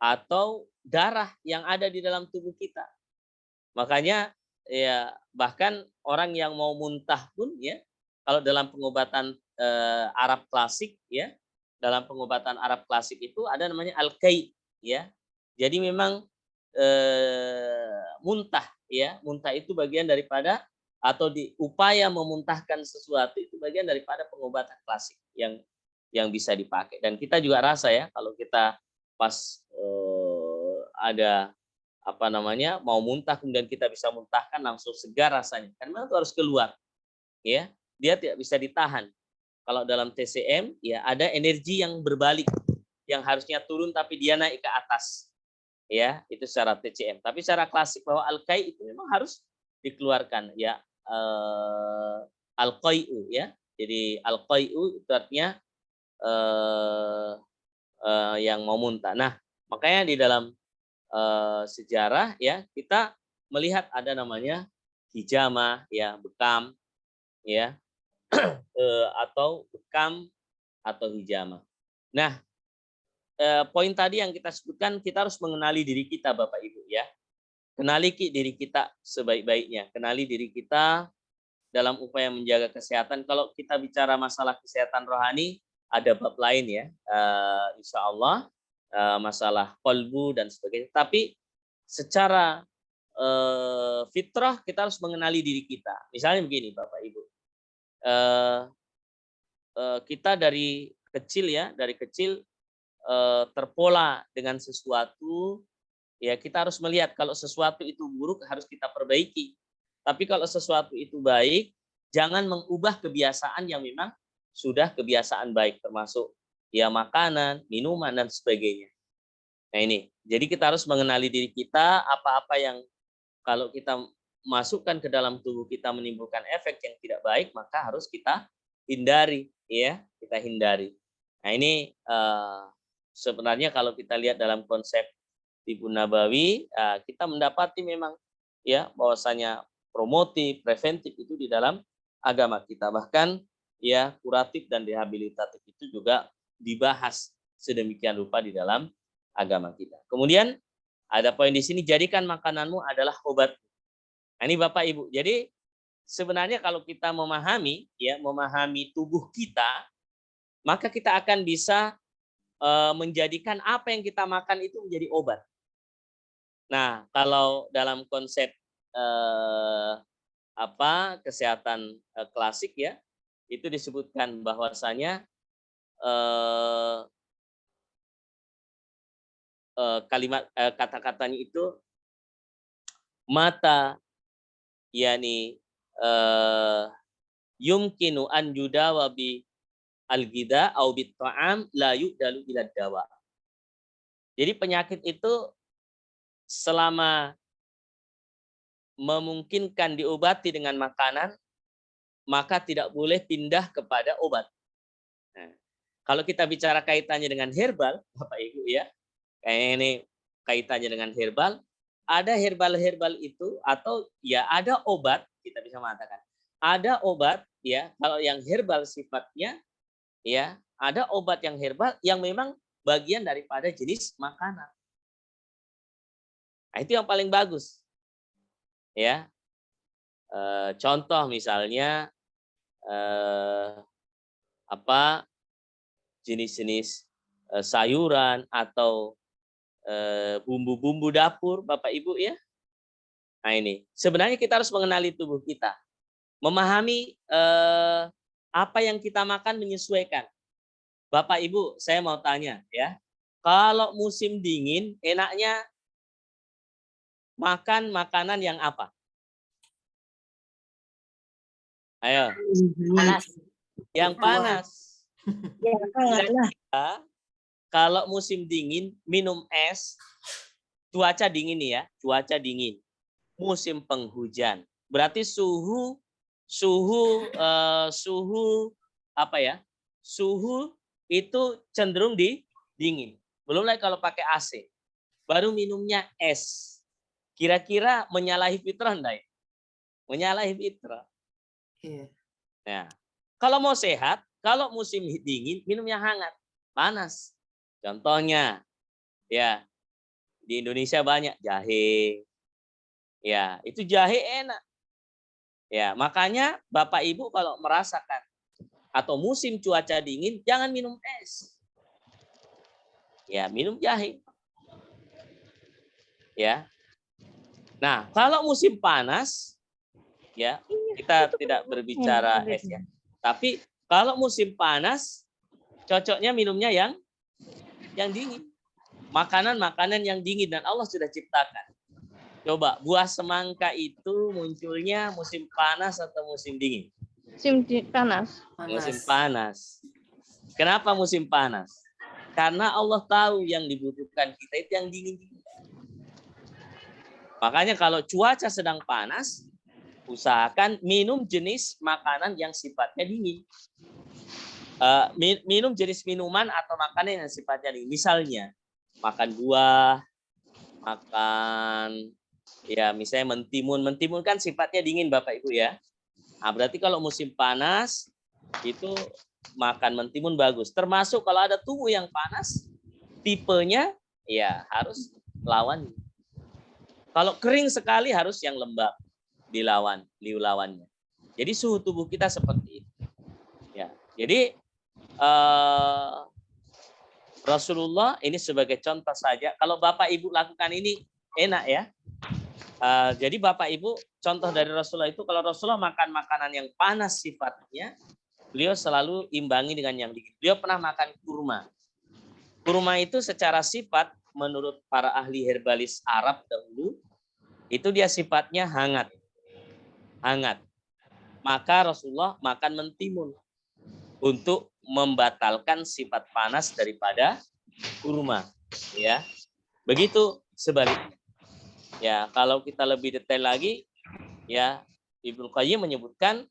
atau darah yang ada di dalam tubuh kita. Makanya, ya, bahkan orang yang mau muntah pun, ya, kalau dalam pengobatan Arab klasik, ya, dalam pengobatan Arab klasik itu ada namanya al-kai, ya. Jadi memang muntah, ya, muntah itu bagian daripada, atau upaya memuntahkan sesuatu itu bagian daripada pengobatan klasik yang yang bisa dipakai. Dan kita juga rasa ya kalau kita pas ada apa namanya mau muntah kemudian kita bisa muntahkan langsung segar rasanya. Kan memang itu harus keluar. Ya, dia tidak bisa ditahan. Kalau dalam TCM ya ada energi yang berbalik yang harusnya turun tapi dia naik ke atas. Ya, itu secara TCM. Tapi secara klasik bahwa al-kai itu memang harus dikeluarkan ya. Al-qai'u ya. Jadi al-qai'u itu artinya yang mau muntah. Nah, makanya di dalam sejarah ya kita melihat ada namanya hijamah ya, bekam ya, atau bekam atau hijamah. Nah, poin tadi yang kita sebutkan, kita harus mengenali diri kita Bapak Ibu ya. Kenali diri kita sebaik-baiknya. Kenali diri kita dalam upaya menjaga kesehatan. Kalau kita bicara masalah kesehatan rohani, ada bab lain ya. Insya Allah masalah kolbu dan sebagainya. Tapi secara fitrah kita harus mengenali diri kita. Misalnya begini Bapak Ibu. Kita dari kecil terpola dengan sesuatu, ya kita harus melihat kalau sesuatu itu buruk harus kita perbaiki. Tapi kalau sesuatu itu baik, jangan mengubah kebiasaan yang memang sudah kebiasaan baik, termasuk ya makanan, minuman dan sebagainya. Nah ini, jadi kita harus mengenali diri kita, apa-apa yang kalau kita masukkan ke dalam tubuh kita menimbulkan efek yang tidak baik, maka harus kita hindari, ya kita hindari. Nah ini sebenarnya kalau kita lihat dalam konsep Tibun Nabawi, kita mendapati memang ya bahwasanya promotif, preventif itu di dalam agama kita. Bahkan ya kuratif dan rehabilitatif itu juga dibahas sedemikian rupa di dalam agama kita. Kemudian ada poin di sini, jadikan makananmu adalah obat. Nah, ini Bapak Ibu. Jadi sebenarnya kalau kita memahami tubuh kita, maka kita akan bisa menjadikan apa yang kita makan itu menjadi obat. Nah, kalau dalam konsep kesehatan klasik ya, itu disebutkan bahwasanya kalimat kata-katanya itu mata yakni yumkinu an yudawa bi al-ghidha au bit ta'am la yudalu ila dawa. Jadi penyakit itu selama memungkinkan diobati dengan makanan, maka tidak boleh pindah kepada obat. Nah, kalau kita bicara kaitannya dengan herbal, Bapak Ibu ya, kayak ini kaitannya dengan herbal, ada herbal itu atau ya ada obat, kita bisa mengatakan ada obat ya, kalau yang herbal sifatnya ya, ada obat yang herbal yang memang bagian daripada jenis makanan. Nah, itu yang paling bagus. Ya. Contoh misalnya jenis-jenis sayuran atau bumbu-bumbu dapur Bapak Ibu ya. Nah ini, sebenarnya kita harus mengenali tubuh kita. Memahami apa yang kita makan menyesuaikan. Bapak Ibu, saya mau tanya ya. Kalau musim dingin enaknya makan makanan yang apa? Ayo. Panas. Yang panas. Ya, Ya, kalau musim dingin minum es, cuaca dingin nih ya, cuaca dingin. Musim penghujan. Berarti suhu itu cenderung dingin. Belum lagi kalau pakai AC. Baru minumnya es. Kira-kira menyalahi fitrah enggak ya? Menyalahi fitrah. Iya. Nah, kalau mau sehat, kalau musim dingin minum yang hangat, panas. Contohnya, ya di Indonesia banyak jahe. Ya, itu jahe enak. Ya, makanya Bapak Ibu kalau merasakan atau musim cuaca dingin, jangan minum es. Ya, minum jahe. Ya. Nah, kalau musim panas, ya kita tidak berbicara es ya. Tapi kalau musim panas, Cocoknya minumnya yang dingin. Makanan-makanan yang dingin dan Allah sudah ciptakan. Coba buah semangka itu munculnya musim panas atau musim dingin? Musim panas. Musim panas. Kenapa musim panas? Karena Allah tahu yang dibutuhkan kita itu yang dingin-dingin. Makanya kalau cuaca sedang panas, usahakan minum jenis makanan yang sifatnya dingin. Minum jenis minuman atau makanan yang sifatnya dingin. Misalnya, makan buah, makan ya misalnya mentimun. Mentimun kan sifatnya dingin Bapak Ibu ya. Nah, berarti kalau musim panas itu makan mentimun bagus. Termasuk kalau ada tubuh yang panas, tipenya ya harus lawan. Kalau kering sekali harus yang lembab dilawannya. Jadi suhu tubuh kita seperti itu. Ya. Jadi Rasulullah ini sebagai contoh saja. Kalau Bapak Ibu lakukan ini enak ya. Jadi Bapak Ibu contoh dari Rasulullah itu kalau Rasulullah makan makanan yang panas sifatnya, beliau selalu imbangi dengan yang dingin. Beliau pernah makan kurma. Kurma itu secara sifat menurut para ahli herbalis Arab dahulu itu dia sifatnya hangat. Hangat. Maka Rasulullah makan mentimun untuk membatalkan sifat panas daripada kurma, ya. Begitu sebaliknya. Ya, kalau kita lebih detail lagi, ya Ibnu Qayyim menyebutkan,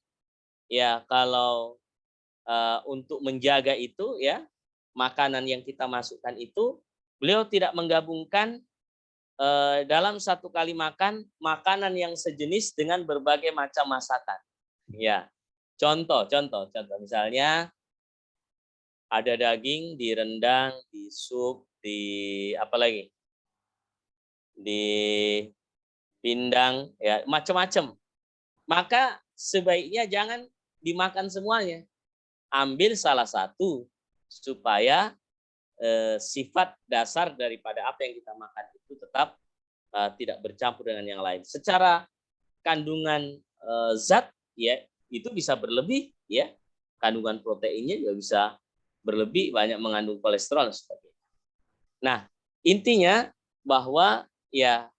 ya kalau untuk menjaga itu, ya makanan yang kita masukkan itu, beliau tidak menggabungkan dalam satu kali makan makanan yang sejenis dengan berbagai macam masakan. Ya, contoh misalnya ada daging di rendang, di sup, di apa lagi? Di pindang, ya macam-macam. Maka sebaiknya jangan dimakan semuanya. Ambil salah satu supaya sifat dasar daripada apa yang kita makan itu tetap tidak bercampur dengan yang lain. Secara kandungan zat ya itu bisa berlebih ya. Kandungan proteinnya juga bisa berlebih, banyak mengandung kolesterol seperti itu. Nah, intinya bahwa ya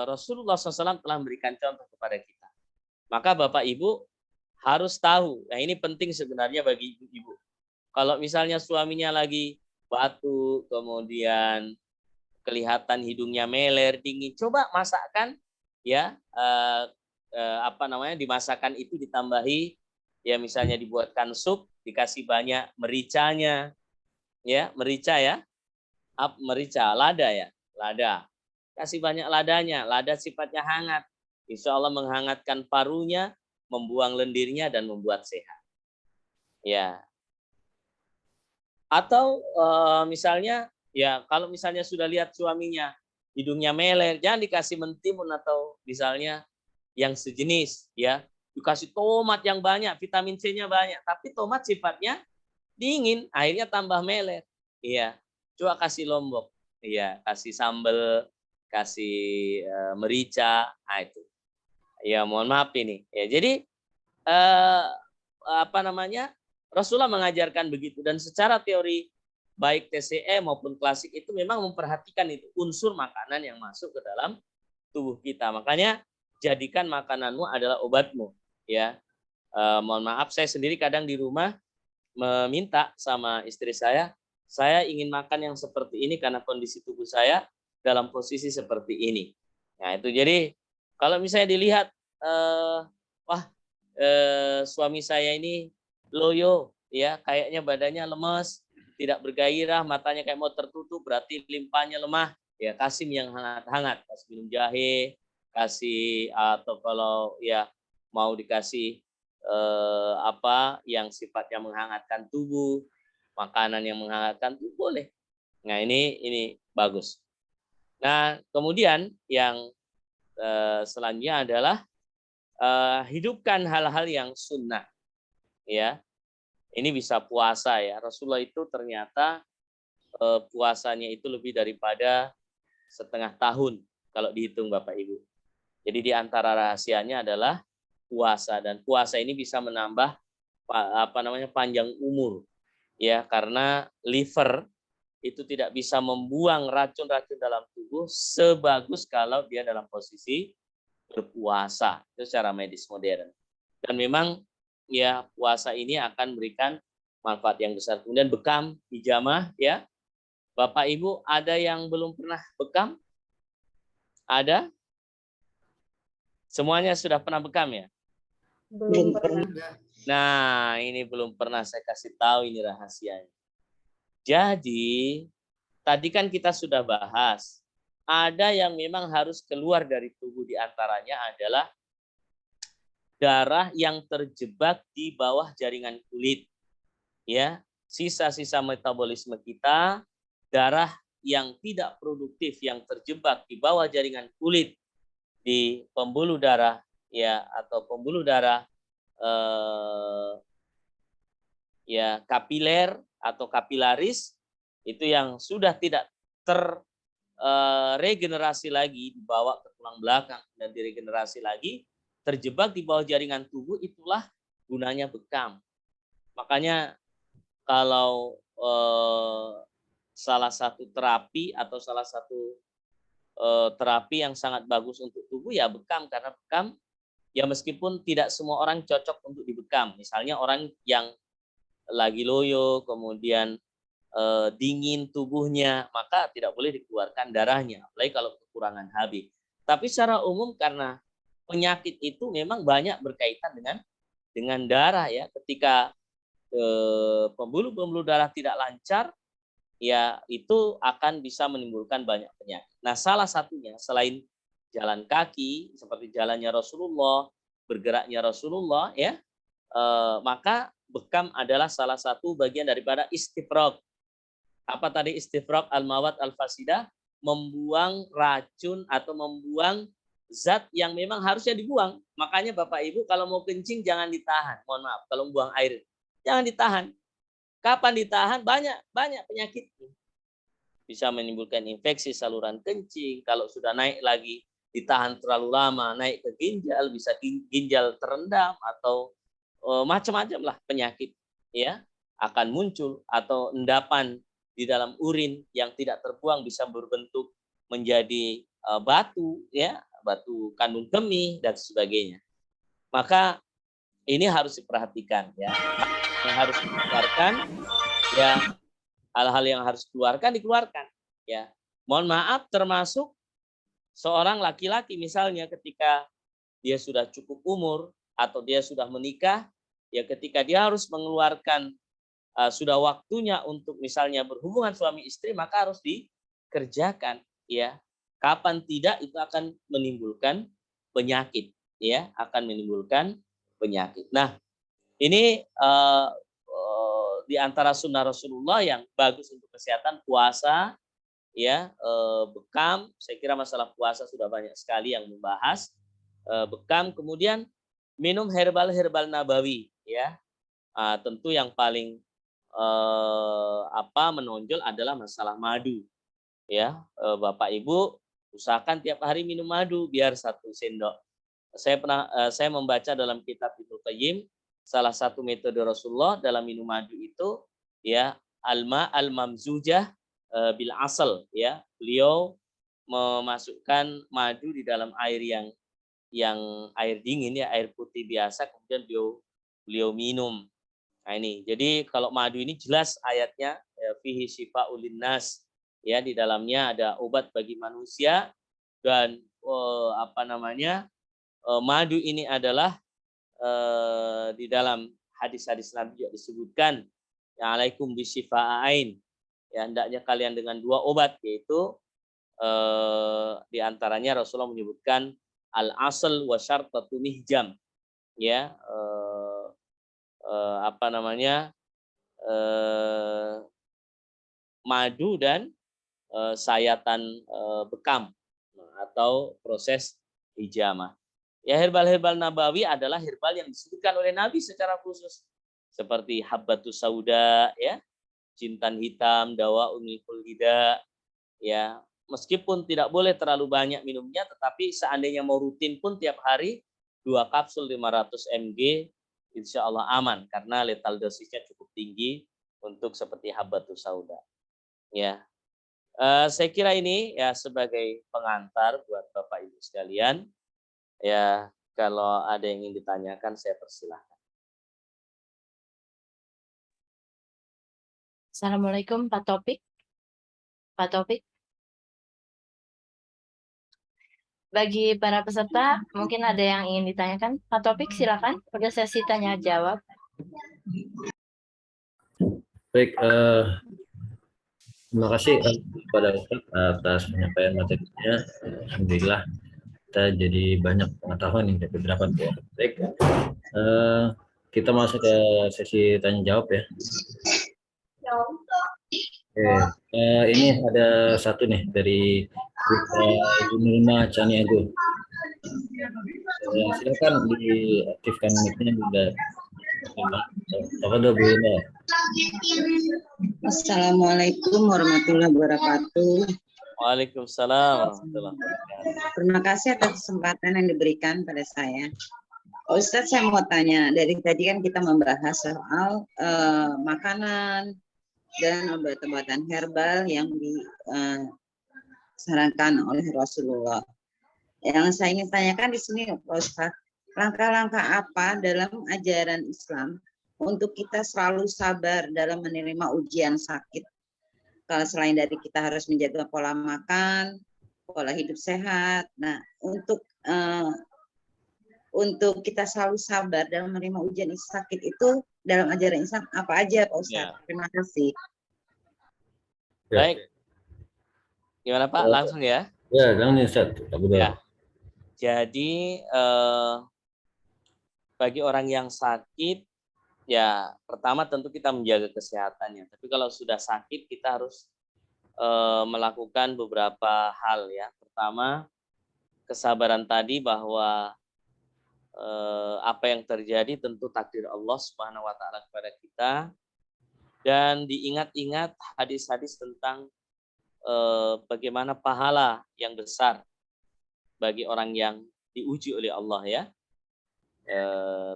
Rasulullah SAW telah memberikan contoh kepada kita. Maka Bapak Ibu harus tahu. Nah, ini penting sebenarnya bagi ibu-ibu. Kalau misalnya suaminya lagi batuk, kemudian kelihatan hidungnya meler, dingin, coba masakkan ya dimasakkan itu ditambahi ya misalnya dibuatkan sup, dikasih banyak mericanya, ya merica ya, merica, lada ya, lada, kasih banyak ladanya, lada sifatnya hangat, insya Allah menghangatkan parunya, membuang lendirnya dan membuat sehat, ya. Atau misalnya ya kalau misalnya sudah lihat suaminya hidungnya meler, jangan dikasih mentimun atau misalnya yang sejenis, ya. Dikasih tomat yang banyak, vitamin C-nya banyak, tapi tomat sifatnya dingin, akhirnya tambah meler. Iya, coba kasih lombok, iya, kasih sambal, kasih merica, nah itu. Ya mohon maaf ini. Ya jadi Rasulullah mengajarkan begitu dan secara teori baik TCE maupun klasik itu memang memperhatikan itu unsur makanan yang masuk ke dalam tubuh kita. Makanya jadikan makananmu adalah obatmu. Ya, mohon maaf saya sendiri kadang di rumah meminta sama istri saya ingin makan yang seperti ini karena kondisi tubuh saya dalam posisi seperti ini. Nah itu jadi kalau misalnya dilihat, suami saya ini loyo, ya kayaknya badannya lemes, tidak bergairah, matanya kayak mau tertutup, berarti limpahnya lemah. Ya kasih yang hangat-hangat, kasih minum jahe, kasih atau kalau ya mau dikasih yang sifatnya menghangatkan tubuh, makanan yang menghangatkan tubuh boleh. Nah ini bagus. Nah kemudian yang selanjutnya adalah hidupkan hal-hal yang sunnah. Ya, ini bisa puasa ya. Rasulullah itu ternyata puasanya itu lebih daripada setengah tahun kalau dihitung Bapak Ibu. Jadi di antara rahasianya adalah puasa dan puasa ini bisa menambah panjang umur. ya, karena liver itu tidak bisa membuang racun-racun dalam tubuh sebagus kalau dia dalam posisi berpuasa. Itu secara medis modern. Dan memang ya puasa ini akan memberikan manfaat yang besar. Kemudian bekam, hijamah, ya. Bapak Ibu, ada yang belum pernah bekam? Ada? Semuanya sudah pernah bekam ya? Belum pernah. Nah, ini belum pernah, saya kasih tahu ini rahasianya. Jadi, tadi kan kita sudah bahas, ada yang memang harus keluar dari tubuh, diantaranya adalah darah yang terjebak di bawah jaringan kulit. Ya, sisa-sisa metabolisme kita, darah yang tidak produktif yang terjebak di bawah jaringan kulit di pembuluh darah, ya, atau pembuluh darah ya kapiler atau kapilaris, itu yang sudah tidak terregenerasi lagi, dibawa ke tulang belakang dan diregenerasi lagi, terjebak di bawah jaringan tubuh, itulah gunanya bekam. Makanya kalau salah satu terapi atau salah satu terapi yang sangat bagus untuk tubuh ya bekam, karena bekam ya meskipun tidak semua orang cocok untuk dibekam. Misalnya orang yang lagi loyo, kemudian dingin tubuhnya, maka tidak boleh dikeluarkan darahnya, apalagi kalau kekurangan HB. Tapi secara umum karena penyakit itu memang banyak berkaitan dengan darah ya. Ketika pembuluh-pembuluh darah tidak lancar, ya itu akan bisa menimbulkan banyak penyakit. Nah, salah satunya selain jalan kaki seperti jalannya Rasulullah, bergeraknya Rasulullah, ya, maka bekam adalah salah satu bagian daripada istifraq. Apa tadi istifraq? Al-mawad al-fasidah, membuang racun atau membuang zat yang memang harusnya dibuang. Makanya Bapak Ibu kalau mau kencing jangan ditahan. Mohon maaf, kalau buang air jangan ditahan. Kapan ditahan? Banyak penyakit. Bisa menimbulkan infeksi saluran kencing. Kalau sudah naik lagi ditahan terlalu lama, naik ke ginjal, bisa ginjal terendam atau macam-macam lah penyakit ya akan muncul, atau endapan di dalam urin yang tidak terbuang bisa berbentuk menjadi batu ya, batu kandung kemih dan sebagainya. Maka ini harus diperhatikan ya. Yang harus dikeluarkan ya, hal-hal yang harus dikeluarkan ya. Mohon maaf, termasuk seorang laki-laki misalnya ketika dia sudah cukup umur atau dia sudah menikah, ya ketika dia harus mengeluarkan sudah waktunya untuk misalnya berhubungan suami istri, maka harus dikerjakan ya. Kapan tidak itu akan menimbulkan penyakit ya, akan menimbulkan penyakit. Nah, ini di antara sunnah Rasulullah yang bagus untuk kesehatan, puasa ya, bekam. Saya kira masalah puasa sudah banyak sekali yang membahas bekam. Kemudian minum herbal nabawi ya. Tentu yang paling menonjol adalah masalah madu ya. Bapak Ibu usahakan tiap hari minum madu biar 1 sendok. Saya membaca dalam kitab Ibnu Qayyim, salah satu metode Rasulullah dalam minum madu itu ya alma al-mamzujah bil asal ya. Beliau memasukkan madu di dalam air yang air dingin ya, air putih biasa, kemudian beliau minum. Nah ini, jadi kalau madu ini jelas ayatnya fihi syifa'ul linnas ya, di dalamnya ada obat bagi manusia. Dan madu ini adalah di dalam hadis-hadis Nabi juga disebutkan ya alaikum bisyifa'ain ya, hendaknya kalian dengan 2 obat, yaitu di antaranya Rasulullah menyebutkan al-asal wa syartatu mihjam ya, madu dan sayatan bekam atau proses hijamah. Ya, herbal nabawi adalah herbal yang disebutkan oleh Nabi secara khusus, seperti habbatus sauda ya, jintan hitam, dawa unikul hida ya. Meskipun tidak boleh terlalu banyak minumnya, tetapi seandainya mau rutin pun tiap hari 2 kapsul 500 mg insya Allah aman, karena lethal dosisnya cukup tinggi untuk seperti habbatus sauda. Ya, saya kira ini ya sebagai pengantar buat Bapak Ibu sekalian. Ya, kalau ada yang ingin ditanyakan saya persilahkan. Assalamualaikum Pak Topik. Pak Topik. Bagi para peserta, mungkin ada yang ingin ditanyakan. Pak Topik, silakan. Udah sesi tanya jawab. Baik, terima kasih kepada Ustaz atas penyampaian materinya. Alhamdulillah kita jadi banyak pengetahuan yang dapat didapat ya. Baik, kita masuk ke sesi tanya jawab ya. Oke, ini ada satu nih dari Junina Caniago. Silakan diaktifkan mic-nya juga. Apa Bu Lina? Assalamualaikum warahmatullahi wabarakatuh. Waalaikumsalam warahmatullahi wabarakatuh. Terima kasih atas kesempatan yang diberikan pada saya. Ustadz, saya mau tanya, dari tadi kan kita membahas soal makanan dan obat-obatan herbal yang disarankan oleh Rasulullah. Yang saya ingin tanyakan di sini, Pak Ustadz, langkah-langkah apa dalam ajaran Islam untuk kita selalu sabar dalam menerima ujian sakit? Kalau selain dari kita harus menjaga pola makan, pola hidup sehat. Nah, untuk kita selalu sabar dalam menerima ujian sakit itu dalam ajaran Islam apa aja, Pak Ustadz? Ya. Terima kasih. Baik. Gimana Pak? Langsung ya? Ya, langsung Ustaz. Ya. Jadi bagi orang yang sakit, ya pertama tentu kita menjaga kesehatannya. Tapi kalau sudah sakit kita harus melakukan beberapa hal ya. Pertama, kesabaran tadi bahwa apa yang terjadi tentu takdir Allah Subhanahu wa taala kepada kita, dan diingat-ingat hadis-hadis tentang bagaimana pahala yang besar bagi orang yang diuji oleh Allah ya.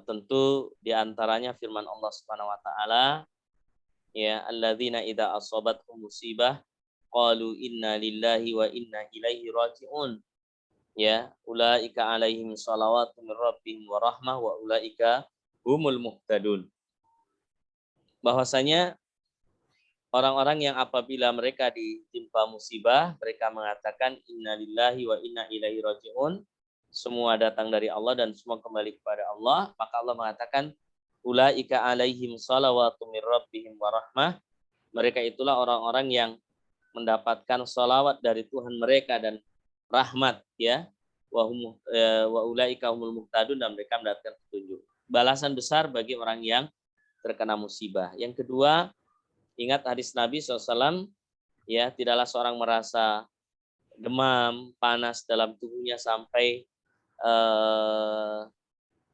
Tentu diantaranya firman Allah Subhanahu wa taala, ya alladzina idza asabathum musibah qalu inna lillahi wa inna ilaihi raji'un. Ya, ulaika alaihim shalawatu mir rabbihim wa rahmah wa ulaika humul muhtadun. Bahwasanya orang-orang yang apabila mereka ditimpa musibah, mereka mengatakan inna lillahi wa inna ilaihi raji'un. Semua datang dari Allah dan semua kembali kepada Allah. Maka Allah mengatakan ulaika alaihim shalawatu mir rabbihim wa rahmah. Mereka itulah orang-orang yang mendapatkan salawat dari Tuhan mereka dan rahmat ya. Wa ulaika humul muhtadun, dan mereka mendapatkan petunjuk. Balasan besar bagi orang yang terkena musibah. Yang kedua, ingat hadis Nabi SAW, ya, tidaklah seorang merasa demam, panas dalam tubuhnya sampai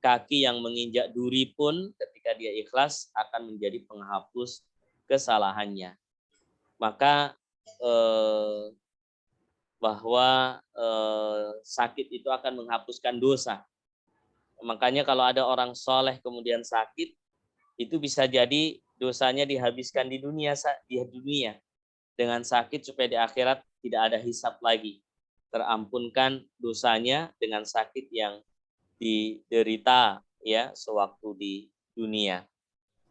kaki yang menginjak duri pun ketika dia ikhlas akan menjadi penghapus kesalahannya. Maka bahwa sakit itu akan menghapuskan dosa. Makanya kalau ada orang soleh kemudian sakit, itu bisa jadi dosanya dihabiskan di dunia dengan sakit supaya di akhirat tidak ada hisab lagi. Terampunkan dosanya dengan sakit yang diderita ya sewaktu di dunia.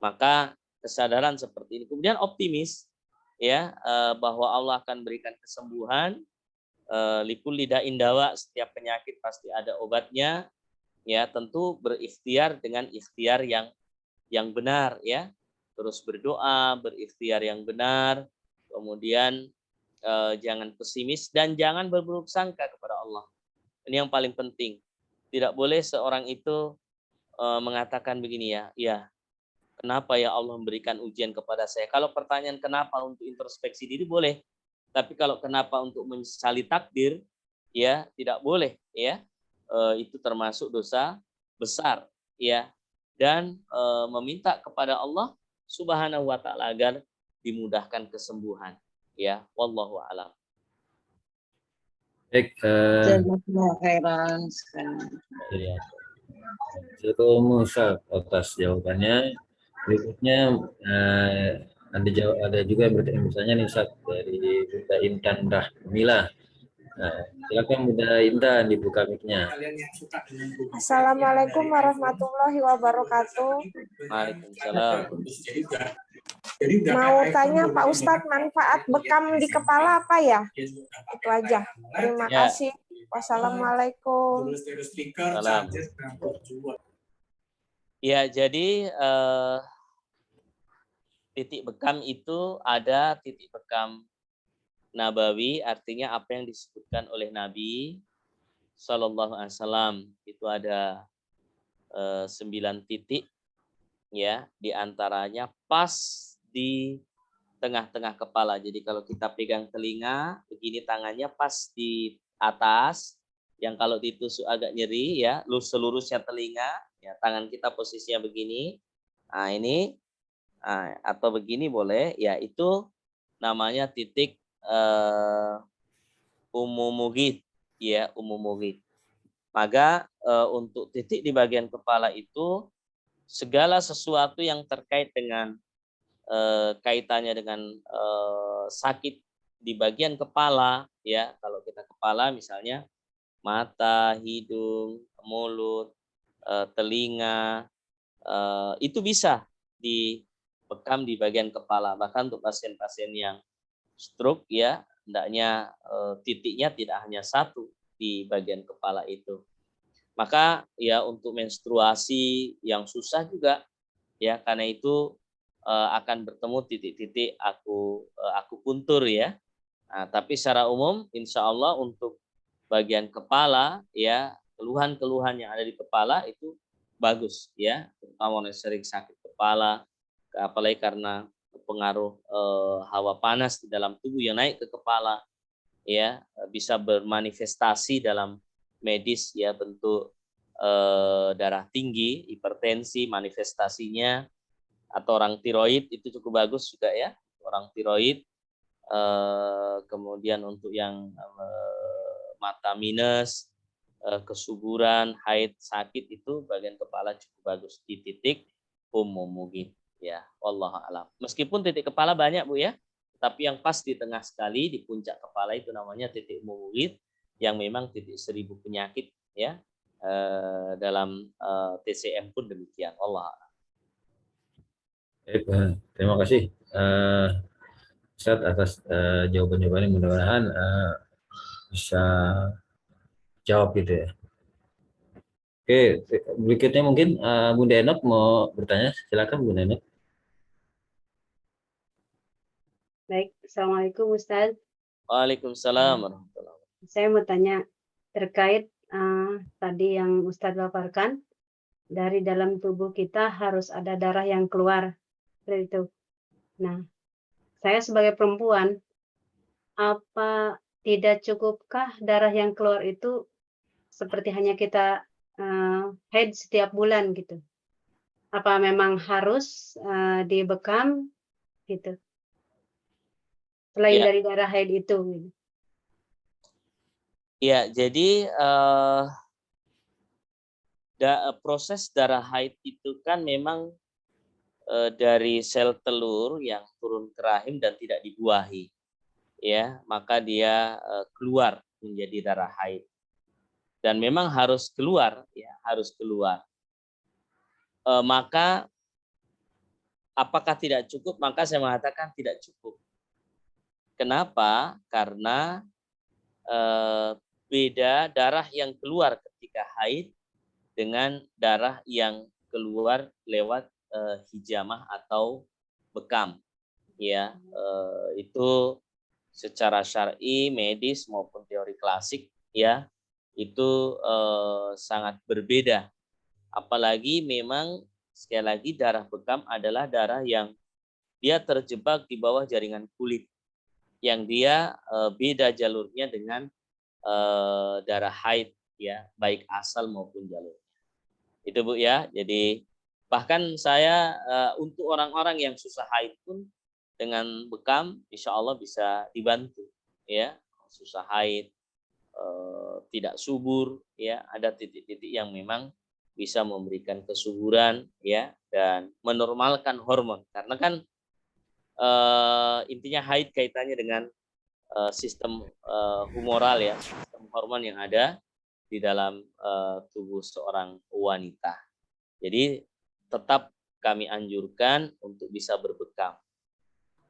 Maka kesadaran seperti ini. Kemudian optimis ya bahwa Allah akan berikan kesembuhan. Likulli da'in dawa, setiap penyakit pasti ada obatnya. Ya, tentu berikhtiar dengan ikhtiar yang benar ya. Terus berdoa, berikhtiar yang benar. Kemudian jangan pesimis dan jangan berburuk sangka kepada Allah. Ini yang paling penting. Tidak boleh seorang itu mengatakan begini ya, kenapa ya Allah memberikan ujian kepada saya? Kalau pertanyaan kenapa untuk introspeksi diri boleh, tapi kalau kenapa untuk menyesali takdir, ya tidak boleh ya. Itu termasuk dosa besar ya. Dan meminta kepada Allah Subhanahu wa taala agar dimudahkan kesembuhan ya. Wallahu a'lam. Baik, Jazakumullah khairan. Assalamualaikum atas jawabannya. Berikutnya ada juga yang bertanya misalnya nih Ustaz dari Bunda Intan Rahmila. Nah, silakan Bunda Intan dibuka mic-nya. Assalamualaikum warahmatullahi wabarakatuh. Waalaikumsalam. Mau tanya Pak Ustadz, manfaat bekam di kepala apa ya? Itu aja. Terima Ya. kasih. Wassalamualaikum. Salam. Ya, jadi titik bekam itu ada titik bekam nabawi, artinya apa yang disebutkan oleh Nabi Shallallahu Alaihi Wasallam. Itu ada 9 titik, ya, diantaranya pas di tengah-tengah kepala. Jadi kalau kita pegang telinga, begini tangannya pas di atas, yang kalau ditusuk agak nyeri, ya, selurusnya telinga, ya, tangan kita posisinya begini. Nah, ini atau begini boleh, ya, itu namanya titik umumugit, ya, umumugit. Maka untuk titik di bagian kepala itu segala sesuatu yang terkait dengan kaitannya dengan sakit di bagian kepala, ya, kalau kita kepala misalnya mata, hidung, mulut, telinga, itu bisa dibekam di bagian kepala. Bahkan untuk pasien-pasien yang stroke, ya, hendaknya titiknya tidak hanya satu di bagian kepala itu. Maka ya untuk menstruasi yang susah juga, ya, karena itu akan bertemu titik-titik akupuntur, ya. Nah, tapi secara umum insya Allah untuk bagian kepala, ya, keluhan-keluhan yang ada di kepala itu bagus, ya, terutama yang sering sakit kepala, apalagi karena pengaruh hawa panas di dalam tubuh yang naik ke kepala, ya, bisa bermanifestasi dalam medis, ya, bentuk darah tinggi, hipertensi manifestasinya, atau orang tiroid itu cukup bagus juga, ya, orang tiroid. Kemudian untuk yang mata minus, kesuburan, haid, sakit, itu bagian kepala cukup bagus di titik umumugit, ya, wallahu a'lam. Meskipun titik kepala banyak, Bu, ya, tapi yang pas di tengah sekali di puncak kepala itu namanya titik umumugit, yang memang titik 1000 penyakit, ya, dalam TCM pun demikian. Allah. Terima kasih Ustaz atas jawaban-jawabannya, mudah-mudahan bisa jawab gitu ya. Oke, berikutnya mungkin Bunda Enok mau bertanya, silakan Bunda Enok. Baik, Assalamualaikum Ustaz. Waalaikumsalam warahmatullahi wabarakatuh. Saya mau tanya terkait tadi yang Ustaz paparkan, dari dalam tubuh kita harus ada darah yang keluar, seperti itu. Nah, saya sebagai perempuan, apa tidak cukupkah darah yang keluar itu seperti hanya kita haid setiap bulan gitu? Apa memang harus dibekam gitu? Selain Ya. dari darah haid itu. Gitu. Ya, jadi proses darah haid itu kan memang dari sel telur yang turun ke rahim dan tidak dibuahi, ya, maka dia keluar menjadi darah haid dan memang harus keluar, ya, harus keluar. Maka apakah tidak cukup? Maka saya mengatakan tidak cukup. Kenapa? Karena beda darah yang keluar ketika haid dengan darah yang keluar lewat hijamah atau bekam, ya, itu secara syar'i, medis maupun teori klasik, ya, itu sangat berbeda. Apalagi memang sekali lagi darah bekam adalah darah yang dia terjebak di bawah jaringan kulit, yang dia beda jalurnya dengan darah haid, ya, baik asal maupun jalur. Itu, Bu, ya. Jadi bahkan saya untuk orang-orang yang susah haid pun dengan bekam insya Allah bisa dibantu, ya. Susah haid, tidak subur, ya, ada titik-titik yang memang bisa memberikan kesuburan, ya, dan menormalkan hormon. Karena kan intinya haid kaitannya dengan sistem humoral ya, sistem hormon yang ada di dalam tubuh seorang wanita. Jadi tetap kami anjurkan untuk bisa berbekam.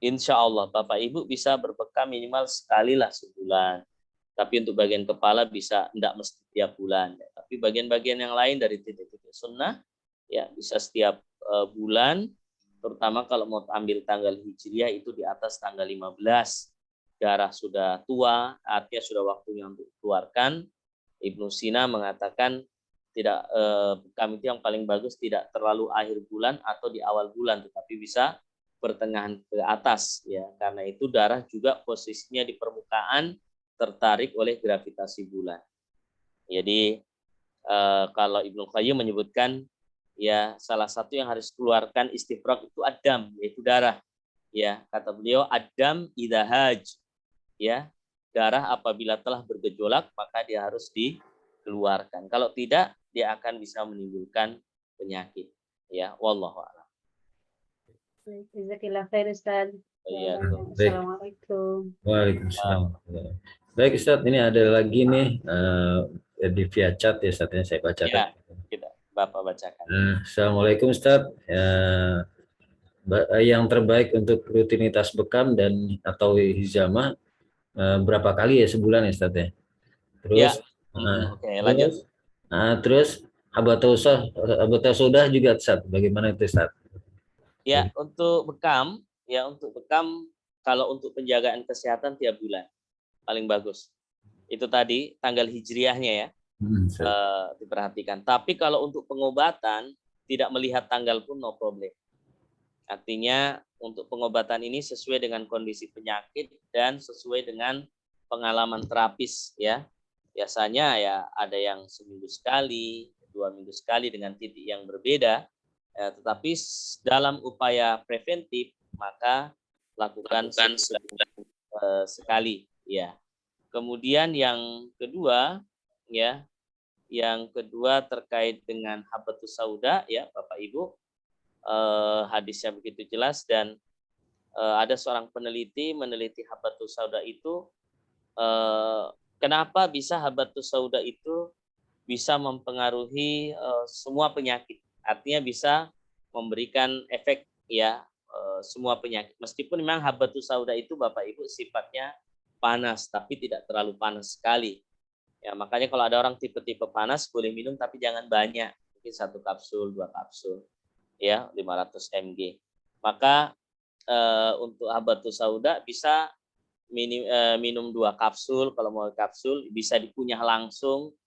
Insya Allah Bapak Ibu bisa berbekam minimal sekali lah sebulan. Tapi untuk bagian kepala bisa tidak mesti tiap bulan. Tapi bagian-bagian yang lain dari titik-titik sunnah ya bisa setiap bulan. Terutama kalau mau ambil tanggal hijriah itu di atas tanggal 15. Darah sudah tua, artinya sudah waktunya untuk keluarkan. Ibnu Sina mengatakan tidak bekam itu yang paling bagus tidak terlalu akhir bulan atau di awal bulan, tetapi bisa pertengahan ke atas ya, karena itu darah juga posisinya di permukaan tertarik oleh gravitasi bulan. Jadi kalau Ibnu Qayyim menyebutkan ya salah satu yang harus keluarkan istifrak itu adam, yaitu darah. Ya, kata beliau adam idahaj. Ya, darah apabila telah bergejolak maka dia harus dikeluarkan. Kalau tidak dia akan bisa menimbulkan penyakit. Ya, wallahu a'lam. Jazakallah khair Ustaz. Iya. Assalamualaikum. Waalaikumsalam. Baik Ustaz, ini ada lagi nih di via chat ya Ustaz, saya bacakan. Ya, Bapak bacakan. Assalamualaikum Ustaz. Yang terbaik untuk rutinitas bekam dan atau hijamah berapa kali ya sebulan ya Ustaz ya? Terus, Oke, lanjut. Terus habatus saudah juga Ustaz, bagaimana itu Ustaz? Ya, untuk bekam kalau untuk penjagaan kesehatan tiap bulan paling bagus. Itu tadi tanggal hijriahnya ya. Diperhatikan. Tapi kalau untuk pengobatan tidak melihat tanggal pun no problem. Artinya untuk pengobatan ini sesuai dengan kondisi penyakit dan sesuai dengan pengalaman terapis ya. Biasanya ya ada yang seminggu sekali, 2 minggu sekali dengan titik yang berbeda. Tetapi dalam upaya preventif maka lakukan sekali ya. Kemudian yang kedua ya, terkait dengan habatus sauda ya Bapak Ibu, hadisnya begitu jelas dan ada seorang peneliti meneliti habatus sauda itu, kenapa bisa habatus sauda itu bisa mempengaruhi semua penyakit, artinya bisa memberikan efek ya semua penyakit, meskipun memang habatus sauda itu Bapak Ibu sifatnya panas tapi tidak terlalu panas sekali ya, makanya kalau ada orang tipe-tipe panas boleh minum tapi jangan banyak, mungkin 1 kapsul 2 kapsul ya 500 mg. Maka untuk habatus sauda bisa minum 2 kapsul, kalau mau kapsul bisa dikunyah langsung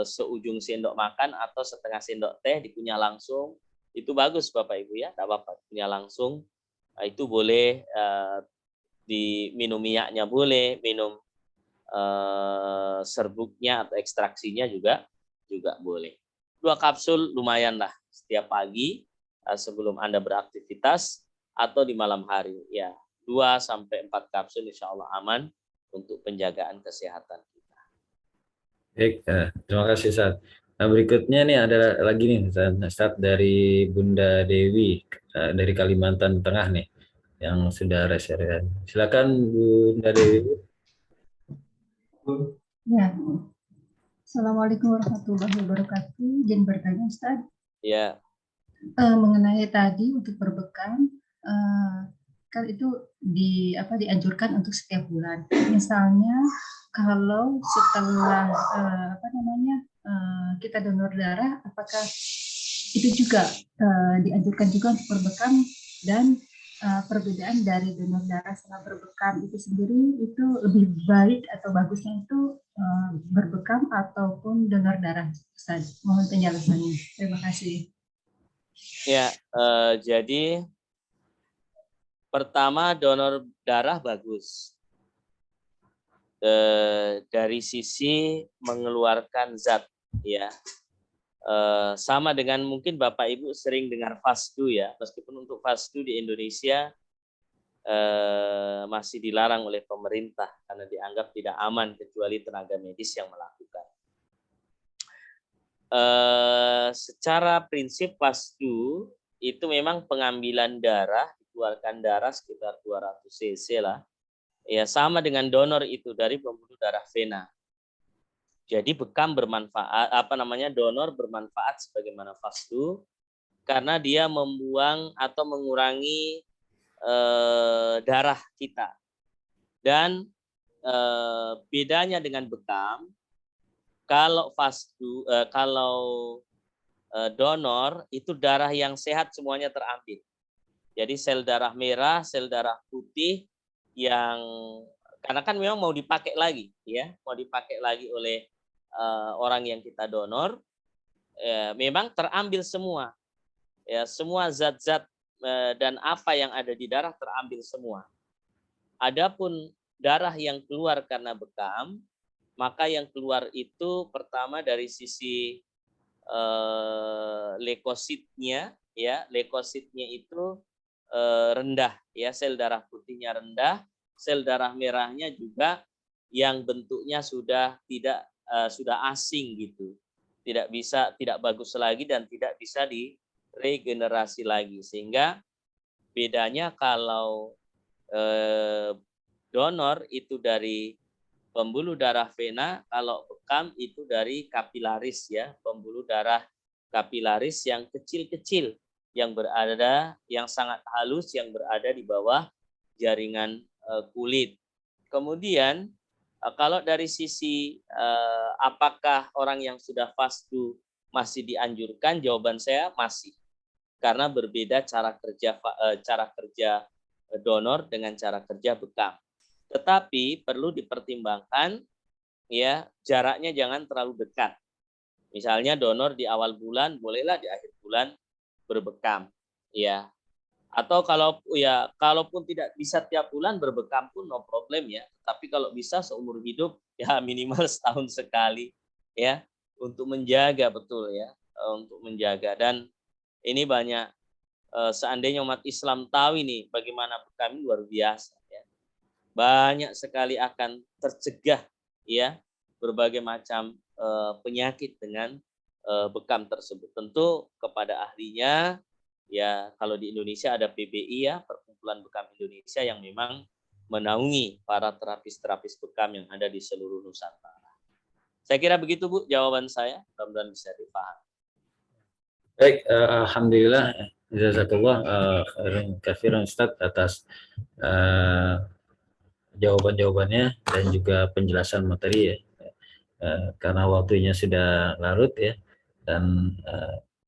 seujung sendok makan atau setengah sendok teh dikunyah langsung, itu bagus Bapak Ibu ya, tidak apa-apa kunyah langsung. Itu boleh diminum minyaknya, boleh minum serbuknya atau ekstraksinya juga boleh. 2 kapsul lumayan lah setiap pagi sebelum Anda beraktivitas atau di malam hari ya, 2-4 kapsul insya Allah aman untuk penjagaan kesehatan kita. Baik, terima kasih Ustaz. Nah, berikutnya nih ada lagi nih Ustaz dari Bunda Dewi dari Kalimantan Tengah nih yang sudah share. Silakan Bunda Dewi. Ya. Assalamualaikum warahmatullahi wabarakatuh. Izin bertanya Ustaz. Ya. Mengenai tadi untuk berbekam, kan itu dianjurkan untuk setiap bulan. Misalnya kalau setelah kita donor darah, apakah itu juga dianjurkan juga untuk berbekam, dan perbedaan dari donor darah setelah berbekam itu sendiri itu lebih baik atau bagusnya itu berbekam ataupun donor darah Ustaz? Mohon penjelasannya. Terima kasih. Ya, jadi pertama donor darah bagus dari sisi mengeluarkan zat ya, sama dengan mungkin Bapak Ibu sering dengar fasdu ya, meskipun untuk fasdu di Indonesia masih dilarang oleh pemerintah karena dianggap tidak aman kecuali tenaga medis yang melakukan. Secara prinsip fasdu itu memang pengambilan darah di dikeluarkan darah sekitar 200 cc lah. Ya, sama dengan donor itu dari pembuluh darah vena. Jadi bekam bermanfaat, donor bermanfaat sebagaimana fasdu karena dia membuang atau mengurangi darah kita. Dan bedanya dengan bekam, kalau fasdu, donor itu darah yang sehat semuanya terambil. Jadi sel darah merah, sel darah putih yang karena kan memang mau dipakai lagi, ya, mau dipakai lagi oleh orang yang kita donor, memang terambil semua, ya, semua zat-zat dan apa yang ada di darah terambil semua. Adapun darah yang keluar karena bekam, maka yang keluar itu pertama dari sisi leukositnya, ya, leukositnya itu rendah, ya, sel darah putihnya rendah, sel darah merahnya juga yang bentuknya sudah sudah asing gitu, tidak bagus lagi dan tidak bisa diregenerasi lagi, sehingga bedanya kalau donor itu dari pembuluh darah vena, kalau bekam itu dari kapilaris, ya, pembuluh darah kapilaris yang kecil-kecil, yang sangat halus, yang berada di bawah jaringan kulit. Kemudian kalau dari sisi apakah orang yang sudah fasdu masih dianjurkan, jawaban saya masih, karena berbeda cara kerja donor dengan cara kerja bekam. Tetapi perlu dipertimbangkan, ya, jaraknya jangan terlalu dekat. Misalnya donor di awal bulan, bolehlah di akhir bulan berbekam, ya. Atau kalaupun tidak bisa tiap bulan berbekam pun no problem, ya. Tapi kalau bisa seumur hidup, ya minimal setahun sekali, ya, untuk menjaga, betul, ya, untuk menjaga. Dan ini banyak, seandainya umat Islam tahu ini bagaimana bekam, luar biasa, ya. Banyak sekali akan tercegah, ya, berbagai macam penyakit dengan bekam tersebut. Tentu kepada ahlinya, ya, kalau di Indonesia ada PBI, ya, Perkumpulan Bekam Indonesia, yang memang menaungi para terapis-terapis bekam yang ada di seluruh Nusantara. Saya kira begitu, Bu, jawaban saya. Mudah-mudahan bisa dipahami. Baik, alhamdulillah, jazakallah khairan katsiran Ustaz atas jawaban-jawabannya dan juga penjelasan materi, ya. Karena waktunya sudah larut, ya, dan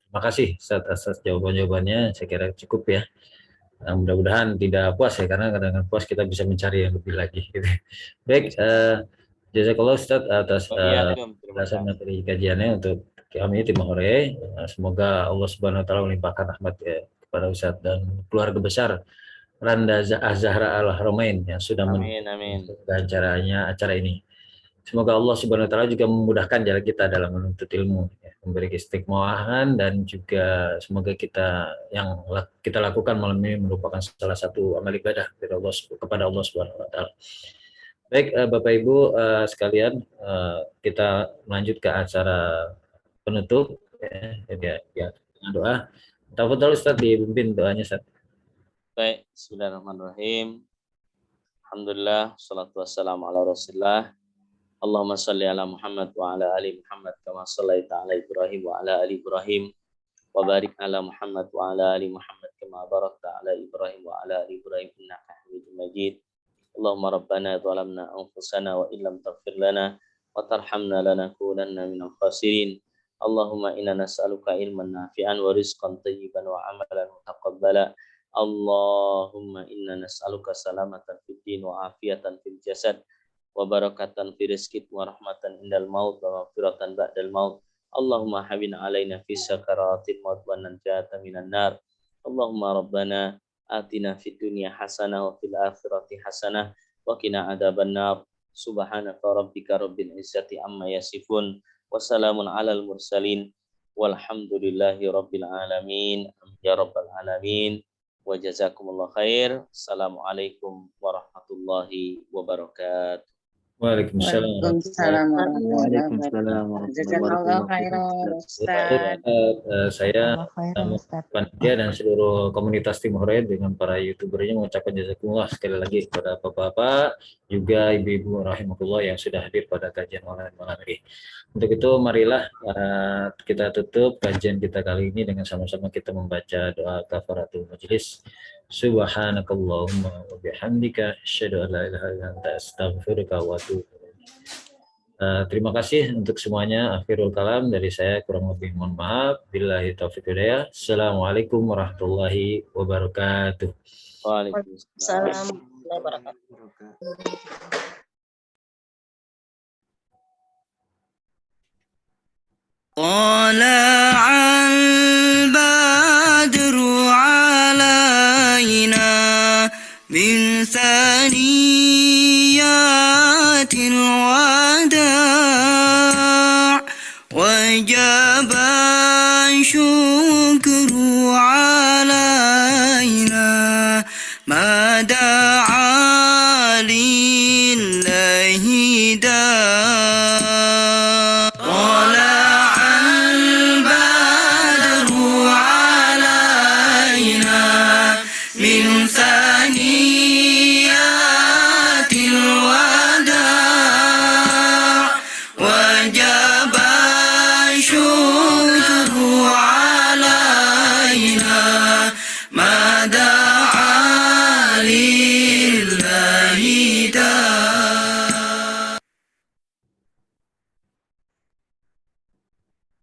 terima kasih atas jawaban-jawabannya. Saya kira cukup, ya. Mudah-mudahan tidak puas, ya, karena kadang-kadang puas kita bisa mencari yang lebih lagi, gitu. Baik, jazakallah Ustaz atas penjelasan materi kajiannya untuk kami tim Hore. Semoga Allah Subhanahu wa taala melimpahkan rahmat, ya, kepada Ustaz dan keluarga besar Randa Az-Zahra Al-Haramain yang sudah mendukung acara ini. Semoga Allah Subhanahu wa taala juga memudahkan jalan kita dalam menuntut ilmu, ya, memberi istiqomahan, dan juga semoga yang kita lakukan malam ini merupakan salah satu amal ibadah kepada Allah Subhanahu wa taala. Baik, Bapak Ibu sekalian, kita lanjut ke acara penutup, ya, dengan doa. Tafadhol Ustaz, dipimpin doanya, Ustaz. Baik, bismillahirrahmanirrahim. Alhamdulillah, salatu wassalamu ala Rasulillah. Allahumma salli ala Muhammad wa ala ali Muhammad kama shallaita ala Ibrahim wa ala ali Ibrahim wa barik ala Muhammad wa ala ali Muhammad kama barakta ala Ibrahim wa ala ali Ibrahim innaka Hamidum Majid. Allahumma rabbana zalamna anfusana wa illam taghfir lana wa tarhamna lanakunanna minal khasirin. Allahumma inna nas'aluka ilman nafi'an wa rizqan thayyiban wa amalan mutaqabbala. Allahumma inna nas'aluka salamatan fid din wa afiatan fil jasad wa barakatan fi rizqik wa rahmatan indal maut wa maghfiratan ba'dal maut. Allahumma hawin alaina fi sakaratil maut wa najata minan nar. Allahumma rabbana atina fid dunya hasanah wa fil akhirati hasanah wa qina adzaban nar. Subhanaka rabbika rabbil izzati amma yasifun wa salamun alal mursalin walhamdulillahi rabbil alamin. Ya rabbal alamin. Wa jazakumullah khair. Assalamualaikum warahmatullahi wabarakatuh. Waalaikumsalam. Waalaikumsalam warahmatullahi Waalaikumsalam wabarakatuh. warahmatullahi Jazakallah wabarakatuh. khairan Ustaz, Ustaz. saya panitia dan seluruh komunitas Tim Hored dengan para youtubernya mengucapkan jazakumullah sekali lagi kepada bapak-bapak juga ibu-ibu rahimahullah yang sudah hadir pada kajian online malam ini. Untuk itu marilah kita tutup kajian kita kali ini dengan sama-sama kita membaca doa kafaratul majelis. Subhanakallahumma wa bihamdika asyhadu an la ilaha illa anta astaghfiruka wa atubu ilaik. Terima kasih untuk semuanya. Akhirul kalam dari saya, kurang lebih mohon maaf. Billahi taufiq wal hidayah. Assalamualaikum warahmatullahi wabarakatuh. Waalaikumsalam. طلع البدر علينا من ثنيات الوداع وجب الشكر علينا ما دعا لله داع طلع البدر علينا من ثنيات